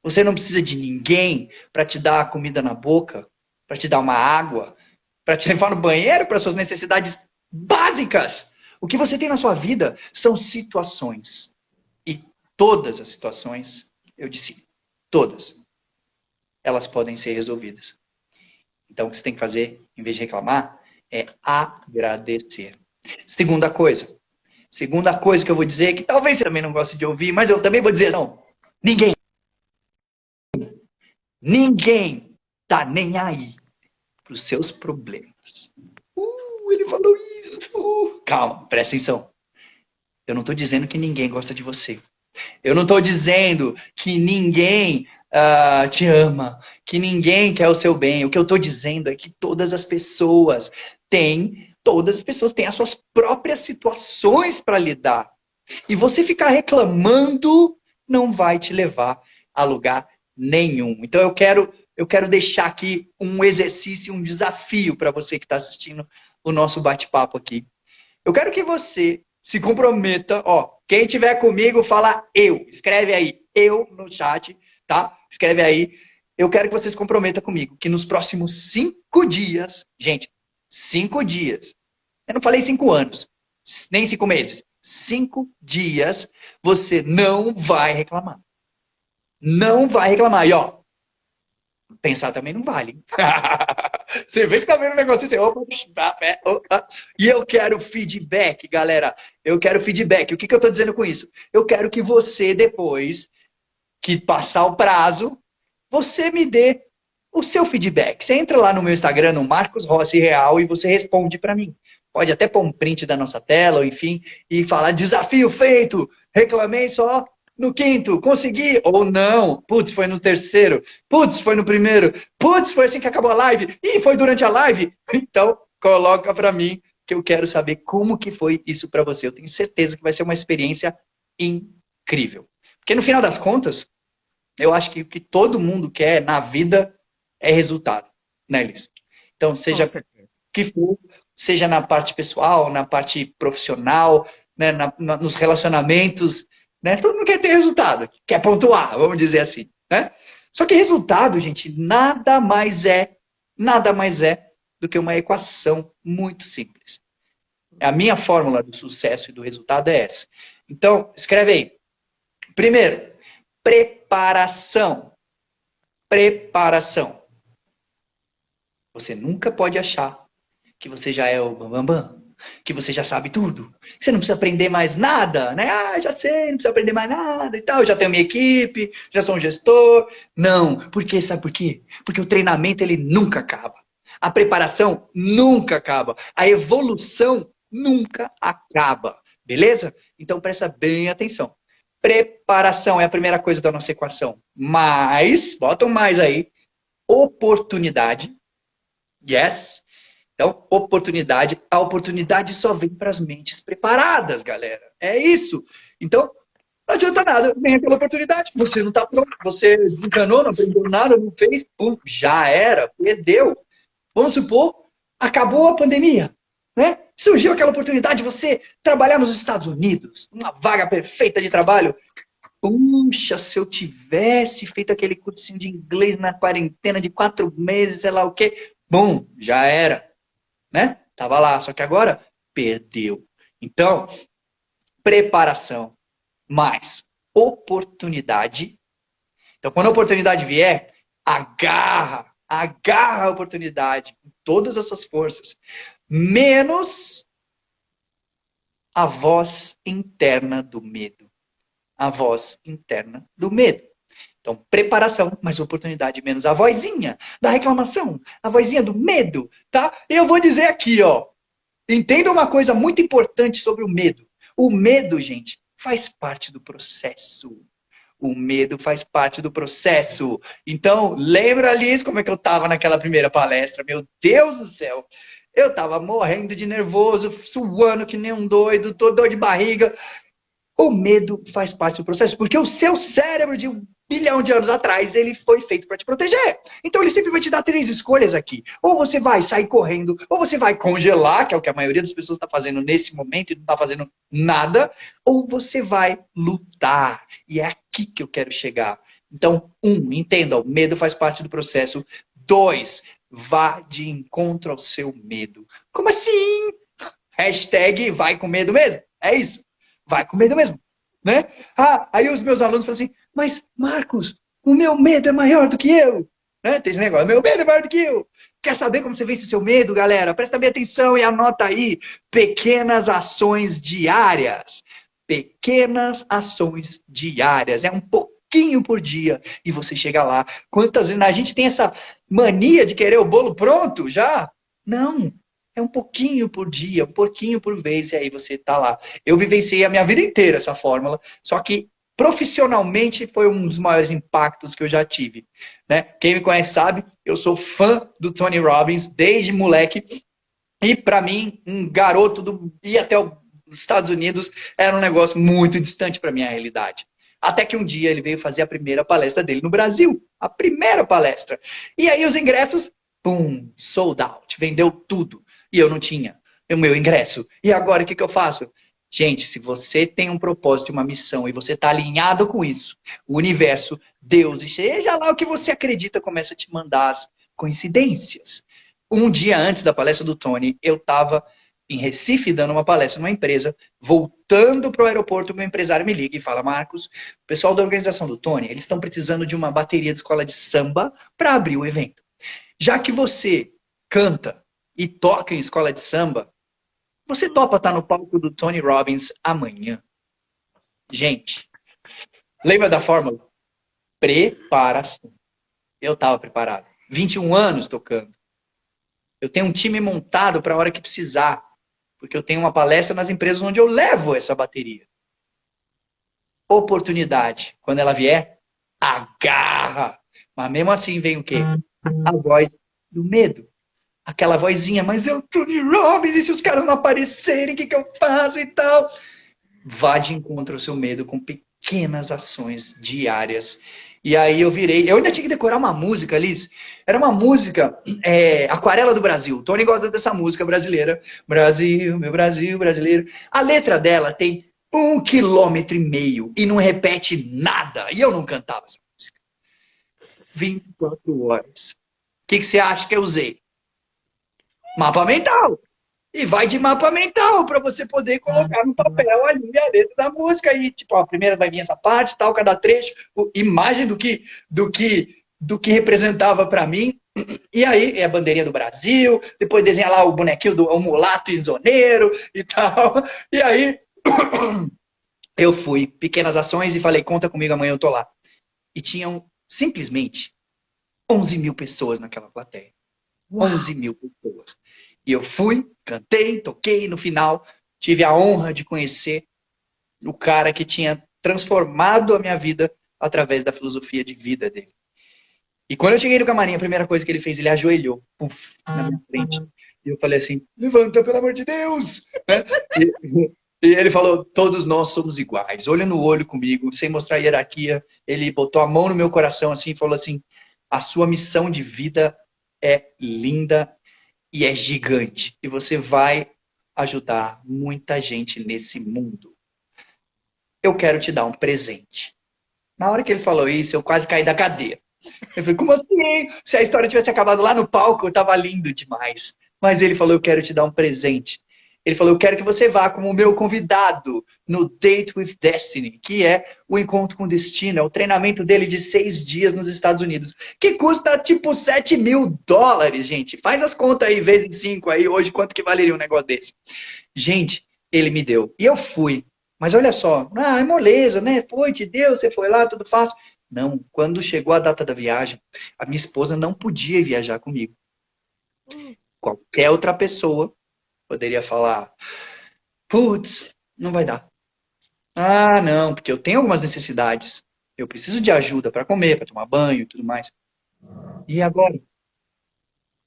Você não precisa de ninguém para te dar a comida na boca, para te dar uma água, para te levar no banheiro, para suas necessidades básicas. O que você tem na sua vida são situações. E todas as situações, eu disse, todas, elas podem ser resolvidas. Então, o que você tem que fazer, em vez de reclamar, é agradecer. Segunda coisa que eu vou dizer, que talvez você também não goste de ouvir, mas eu também vou dizer, não, ninguém tá nem aí pros seus problemas. Ele falou isso. Calma, presta atenção. Eu não tô dizendo que ninguém gosta de você. Eu não tô dizendo que ninguém te ama, que ninguém quer o seu bem. O que eu tô dizendo é que todas as pessoas têm as suas próprias situações para lidar. E você ficar reclamando não vai te levar a lugar nenhum. Então eu quero deixar aqui um exercício, um desafio para você que está assistindo o nosso bate-papo aqui. Eu quero que você se comprometa, ó, quem tiver comigo fala eu, escreve aí eu no chat, tá? Escreve aí. Eu quero que você se comprometa comigo, que nos próximos 5 dias, gente, 5 dias. Eu não falei 5 anos, nem 5 meses. 5 dias você não vai reclamar. Não vai reclamar. E ó, pensar também não vale. Você vê que tá vendo o negócio assim, opa, opa. E eu quero feedback, galera. Eu quero feedback. O que eu tô dizendo com isso? Eu quero que você, depois que passar o prazo, você me dê o seu feedback. Você entra lá no meu Instagram, no Marcos Rossi Real, e você responde para mim. Pode até pôr um print da nossa tela, ou enfim, e falar desafio feito, reclamei só no quinto, consegui, ou não, putz, foi no terceiro, putz, foi no primeiro, putz, foi assim que acabou a live, e foi durante a live. Então, coloca para mim, que eu quero saber como que foi isso para você. Eu tenho certeza que vai ser uma experiência incrível. Porque no final das contas, eu acho que o que todo mundo quer na vida é resultado, né, Elis? Então, seja o que for, seja na parte pessoal, na parte profissional, né, nos relacionamentos, né? Todo mundo quer ter resultado, quer pontuar, vamos dizer assim, né? Só que resultado, gente, nada mais é do que uma equação muito simples. A minha fórmula do sucesso e do resultado é essa. Então, escreve aí. Primeiro, preparação. Preparação. Você nunca pode achar que você já é o bambambam, que você já sabe tudo, que você não precisa aprender mais nada, né? Ah, já sei, não precisa aprender mais nada e tal, eu já tenho minha equipe, já sou um gestor. Não, porque sabe por quê? Porque o treinamento ele nunca acaba. A preparação nunca acaba. A evolução nunca acaba. Beleza? Então presta bem atenção. Preparação é a primeira coisa da nossa equação. Mais, botam mais aí, oportunidade. Yes. Então, oportunidade. A oportunidade só vem para as mentes preparadas, galera. É isso. Então, não adianta nada. Vem aquela oportunidade. Você não está pronto. Você enganou, não aprendeu nada, não fez. Pum, já era. Perdeu. Vamos supor, acabou a pandemia, né? Surgiu aquela oportunidade de você trabalhar nos Estados Unidos. Uma vaga perfeita de trabalho. Puxa, se eu tivesse feito aquele cursinho de inglês na quarentena de 4 meses, sei lá o quê. Bum, já era. Né? Tava lá, só que agora perdeu. Então, preparação mais oportunidade. Então, quando a oportunidade vier, agarra a oportunidade com todas as suas forças, menos a voz interna do medo. A voz interna do medo. Então, preparação, mais oportunidade, menos a vozinha da reclamação, a vozinha do medo, tá? Eu vou dizer aqui, ó. Entenda uma coisa muito importante sobre o medo. O medo, gente, faz parte do processo. O medo faz parte do processo. Então, lembra, Liz, como é que eu tava naquela primeira palestra? Meu Deus do céu! Eu tava morrendo de nervoso, suando que nem um doido, tô dor de barriga. O medo faz parte do processo, porque o seu cérebro de 1 bilhão de anos atrás, ele foi feito para te proteger. Então ele sempre vai te dar 3 escolhas aqui. Ou você vai sair correndo, ou você vai congelar, que é o que a maioria das pessoas está fazendo nesse momento e não está fazendo nada, ou você vai lutar. E é aqui que eu quero chegar. Então, 1, entenda, o medo faz parte do processo. 2, vá de encontro ao seu medo. Como assim? Hashtag vai com medo mesmo. É isso. Vai com medo mesmo, né? Ah, aí os meus alunos falam assim, mas Marcos, o meu medo é maior do que eu. Né? Tem esse negócio, meu medo é maior do que eu. Quer saber como você vence o seu medo, galera? Presta bem atenção e anota aí. Pequenas ações diárias. Pequenas ações diárias. É um pouquinho por dia e você chega lá. Quantas vezes a gente tem essa mania de querer o bolo pronto já? Não. É um pouquinho por dia, um pouquinho por vez, e aí você tá lá. Eu vivenciei a minha vida inteira essa fórmula, só que profissionalmente foi um dos maiores impactos que eu já tive. Né? Quem me conhece sabe, eu sou fã do Tony Robbins desde moleque, e para mim, um garoto do ir até os Estados Unidos era um negócio muito distante para minha realidade. Até que um dia ele veio fazer a primeira palestra dele no Brasil. A primeira palestra. E aí os ingressos, pum, sold out. Vendeu tudo. E eu não tinha o meu ingresso. E agora o que eu faço? Gente, se você tem um propósito, uma missão, e você está alinhado com isso, o universo, Deus, e seja lá o que você acredita, começa a te mandar as coincidências. Um dia antes da palestra do Tony, eu estava em Recife dando uma palestra numa empresa, voltando para o aeroporto, meu empresário me liga e fala: Marcos, o pessoal da organização do Tony, eles estão precisando de uma bateria de escola de samba para abrir o evento. Já que você canta e toca em escola de samba, você topa estar no palco do Tony Robbins amanhã? Gente, lembra da fórmula? Preparação. Eu estava preparado. 21 anos tocando. Eu tenho um time montado para a hora que precisar. Porque eu tenho uma palestra nas empresas onde eu levo essa bateria. Oportunidade. Quando ela vier, agarra. Mas mesmo assim vem o quê? A voz do medo. Aquela vozinha, mas é o Tony Robbins, e se os caras não aparecerem, o que eu faço e tal? Vá de encontro ao seu medo com pequenas ações diárias. E aí eu ainda tinha que decorar uma música, Liz. Era uma música, Aquarela do Brasil. O Tony gosta dessa música brasileira. Brasil, meu Brasil, brasileiro. A letra dela tem 1,5 km e não repete nada. E eu não cantava essa música. 24 horas. O que você acha que eu usei? Mapa mental. E vai de mapa mental para você poder colocar no papel ali a letra da música. E, tipo, a primeira vai vir essa parte, tal, cada trecho, imagem do que representava para mim. E aí, é a bandeirinha do Brasil, depois desenhar lá o bonequinho do mulato isoneiro e tal. E aí, eu fui, pequenas ações, e falei: conta comigo, amanhã eu tô lá. E tinham, simplesmente, 11 mil pessoas naquela plateia. 11 mil pessoas. E eu fui, cantei, toquei, no final tive a honra de conhecer o cara que tinha transformado a minha vida através da filosofia de vida dele. E quando eu cheguei no camarim, a primeira coisa que ele fez, ele ajoelhou, na minha frente. E eu falei assim: levanta, pelo amor de Deus! E ele falou: todos nós somos iguais, olho no olho comigo, sem mostrar hierarquia. Ele botou a mão no meu coração assim e falou assim: a sua missão de vida é linda e é gigante. E você vai ajudar muita gente nesse mundo. Eu quero te dar um presente. Na hora que ele falou isso, eu quase caí da cadeira. Eu falei: como assim? Se a história tivesse acabado lá no palco, eu tava lindo demais. Mas ele falou: eu quero te dar um presente. Ele falou: eu quero que você vá como meu convidado no Date with Destiny, que é o encontro com o destino, é o treinamento dele de 6 dias nos Estados Unidos, que custa tipo $7 mil, gente. Faz as contas aí, vezes 5 aí, hoje, quanto que valeria um negócio desse? Gente, ele me deu. E eu fui. Mas olha só, é moleza, né? Foi, te deu, você foi lá, tudo fácil. Não, quando chegou a data da viagem, a minha esposa não podia viajar comigo. Qualquer outra pessoa poderia falar: putz, não vai dar. Ah, não, porque eu tenho algumas necessidades. Eu preciso de ajuda para comer, para tomar banho e tudo mais. E agora?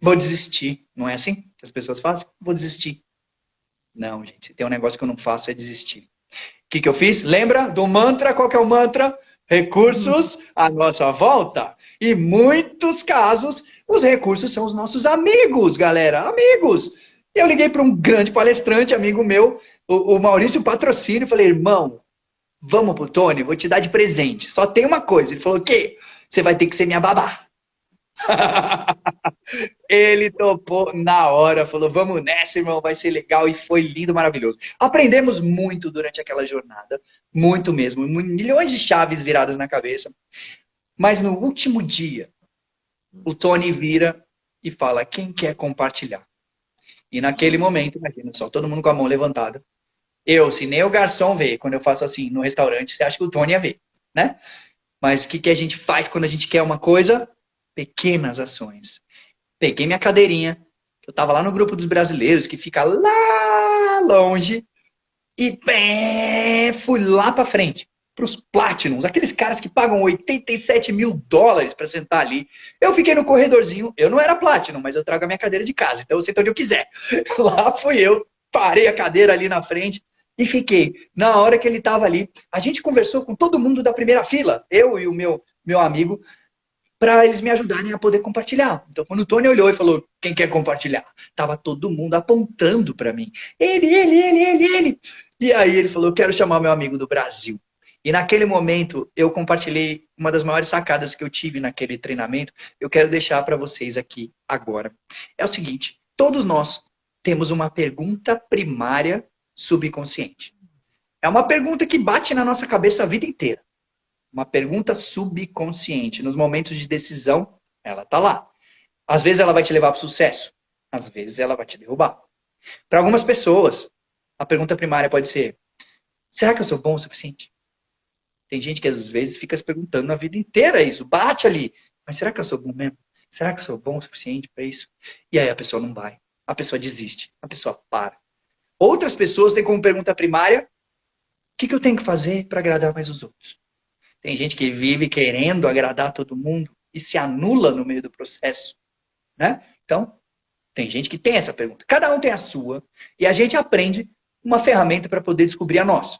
Vou desistir. Não é assim que as pessoas fazem? Vou desistir. Não, gente, se tem um negócio que eu não faço é desistir. O que eu fiz? Lembra do mantra? Qual que é o mantra? Recursos à nossa volta. E muitos casos, os recursos são os nossos amigos, galera. Amigos. Eu liguei para um grande palestrante, amigo meu, o Maurício Patrocínio, e falei: irmão, vamos pro Tony, vou te dar de presente. Só tem uma coisa. Ele falou: o quê? Você vai ter que ser minha babá. Ele topou na hora, falou: vamos nessa, irmão, vai ser legal. E foi lindo, maravilhoso. Aprendemos muito durante aquela jornada, muito mesmo, milhões de chaves viradas na cabeça. Mas no último dia, o Tony vira e fala: quem quer compartilhar? E naquele momento, imagina só, todo mundo com a mão levantada. Se nem o garçom vê, quando eu faço assim no restaurante, você acha que o Tony ia ver, né? Mas o que a gente faz quando a gente quer uma coisa? Pequenas ações. Peguei minha cadeirinha, que eu tava lá no grupo dos brasileiros, que fica lá longe, e fui lá pra frente, pros Platinums, aqueles caras que pagam $87 mil pra sentar ali. Eu fiquei no corredorzinho, eu não era Platinum, mas eu trago a minha cadeira de casa, então eu sento onde eu quiser. Lá fui eu, parei a cadeira ali na frente e fiquei. Na hora que ele tava ali, a gente conversou com todo mundo da primeira fila, eu e o meu amigo, para eles me ajudarem a poder compartilhar. Então, quando o Tony olhou e falou: quem quer compartilhar? Tava todo mundo apontando para mim. Ele. E aí ele falou: eu quero chamar meu amigo do Brasil. E naquele momento, eu compartilhei uma das maiores sacadas que eu tive naquele treinamento. Eu quero deixar para vocês aqui agora. É o seguinte, todos nós temos uma pergunta primária subconsciente. É uma pergunta que bate na nossa cabeça a vida inteira. Uma pergunta subconsciente. Nos momentos de decisão, ela tá lá. Às vezes ela vai te levar para o sucesso. Às vezes ela vai te derrubar. Para algumas pessoas, a pergunta primária pode ser: será que eu sou bom o suficiente? Tem gente que às vezes fica se perguntando a vida inteira isso. Bate ali. Mas será que eu sou bom mesmo? Será que eu sou bom o suficiente para isso? E aí a pessoa não vai. A pessoa desiste. A pessoa para. Outras pessoas têm como pergunta primária: o que eu tenho que fazer para agradar mais os outros? Tem gente que vive querendo agradar todo mundo e se anula no meio do processo, né? Então, tem gente que tem essa pergunta. Cada um tem a sua e a gente aprende uma ferramenta para poder descobrir a nossa.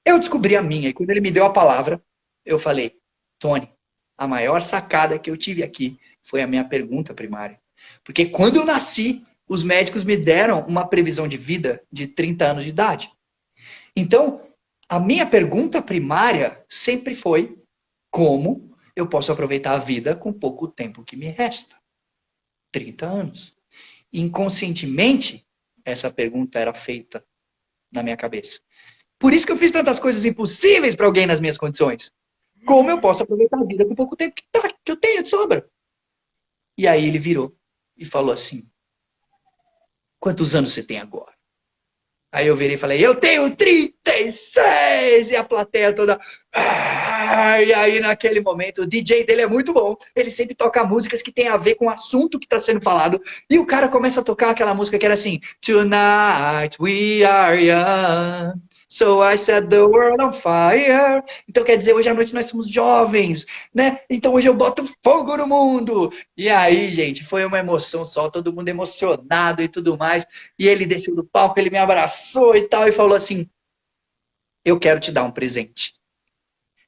Eu descobri a minha e quando ele me deu a palavra, eu falei: Tony, a maior sacada que eu tive aqui foi a minha pergunta primária. Porque quando eu nasci, os médicos me deram uma previsão de vida de 30 anos de idade. Então, a minha pergunta primária sempre foi: como eu posso aproveitar a vida com pouco tempo que me resta? 30 anos. Inconscientemente, essa pergunta era feita na minha cabeça. Por isso que eu fiz tantas coisas impossíveis para alguém nas minhas condições. Como eu posso aproveitar a vida com pouco tempo que eu tenho de sobra? E aí ele virou e falou assim: quantos anos você tem agora? Aí eu virei e falei: eu tenho 36! E a plateia toda... E aí naquele momento, o DJ dele é muito bom. Ele sempre toca músicas que tem a ver com o assunto que está sendo falado. E o cara começa a tocar aquela música que era assim: Tonight we are young, so I set the world on fire. Então quer dizer, hoje à noite nós somos jovens, né? Então hoje eu boto fogo no mundo. E aí, gente, foi uma emoção só, todo mundo emocionado e tudo mais. E ele desceu do palco, ele me abraçou e tal, e falou assim: eu quero te dar um presente.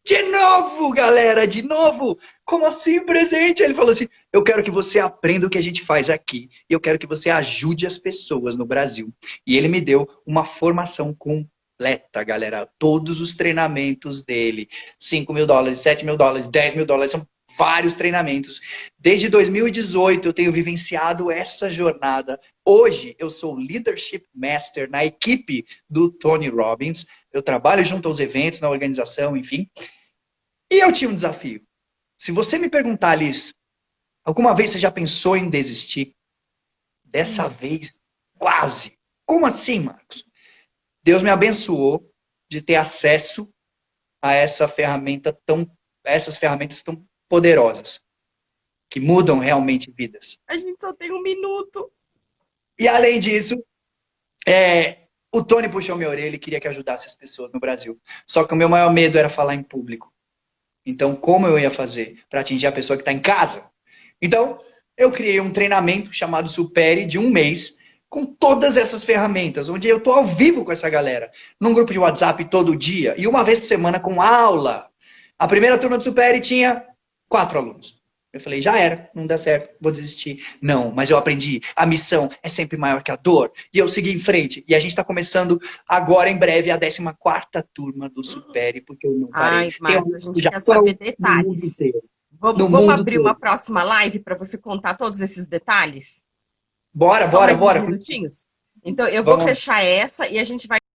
De novo, galera, de novo. Como assim presente? Ele falou assim: eu quero que você aprenda o que a gente faz aqui. E eu quero que você ajude as pessoas no Brasil. E ele me deu uma formação completa, galera. Todos os treinamentos dele. $5.000, $7.000, $10.000. São vários treinamentos. Desde 2018 eu tenho vivenciado essa jornada. Hoje eu sou Leadership Master na equipe do Tony Robbins. Eu trabalho junto aos eventos, na organização, enfim. E eu tinha um desafio. Se você me perguntar, Alice, alguma vez você já pensou em desistir? Dessa vez, quase. Como assim, Marcos? Deus me abençoou de ter acesso a essas ferramentas tão poderosas, que mudam realmente vidas. A gente só tem 1 minuto. E além disso, o Tony puxou minha orelha e queria que ajudasse as pessoas no Brasil. Só que o meu maior medo era falar em público. Então, como eu ia fazer para atingir a pessoa que está em casa? Então, eu criei um treinamento chamado Supere de 1 mês, com todas essas ferramentas, onde eu estou ao vivo com essa galera, num grupo de WhatsApp todo dia, e uma vez por semana com aula. A primeira turma do Supere tinha 4 alunos. Eu falei: já era, não dá certo, vou desistir. Não, mas eu aprendi, a missão é sempre maior que a dor. E eu segui em frente. E a gente está começando agora, em breve, a 14ª turma do Supere, porque eu não parei. Ai, mas a gente quer saber detalhes. Vamos abrir uma próxima live para você contar todos esses detalhes? Bora. Minutinhos? Então, eu vou fechar essa e a gente vai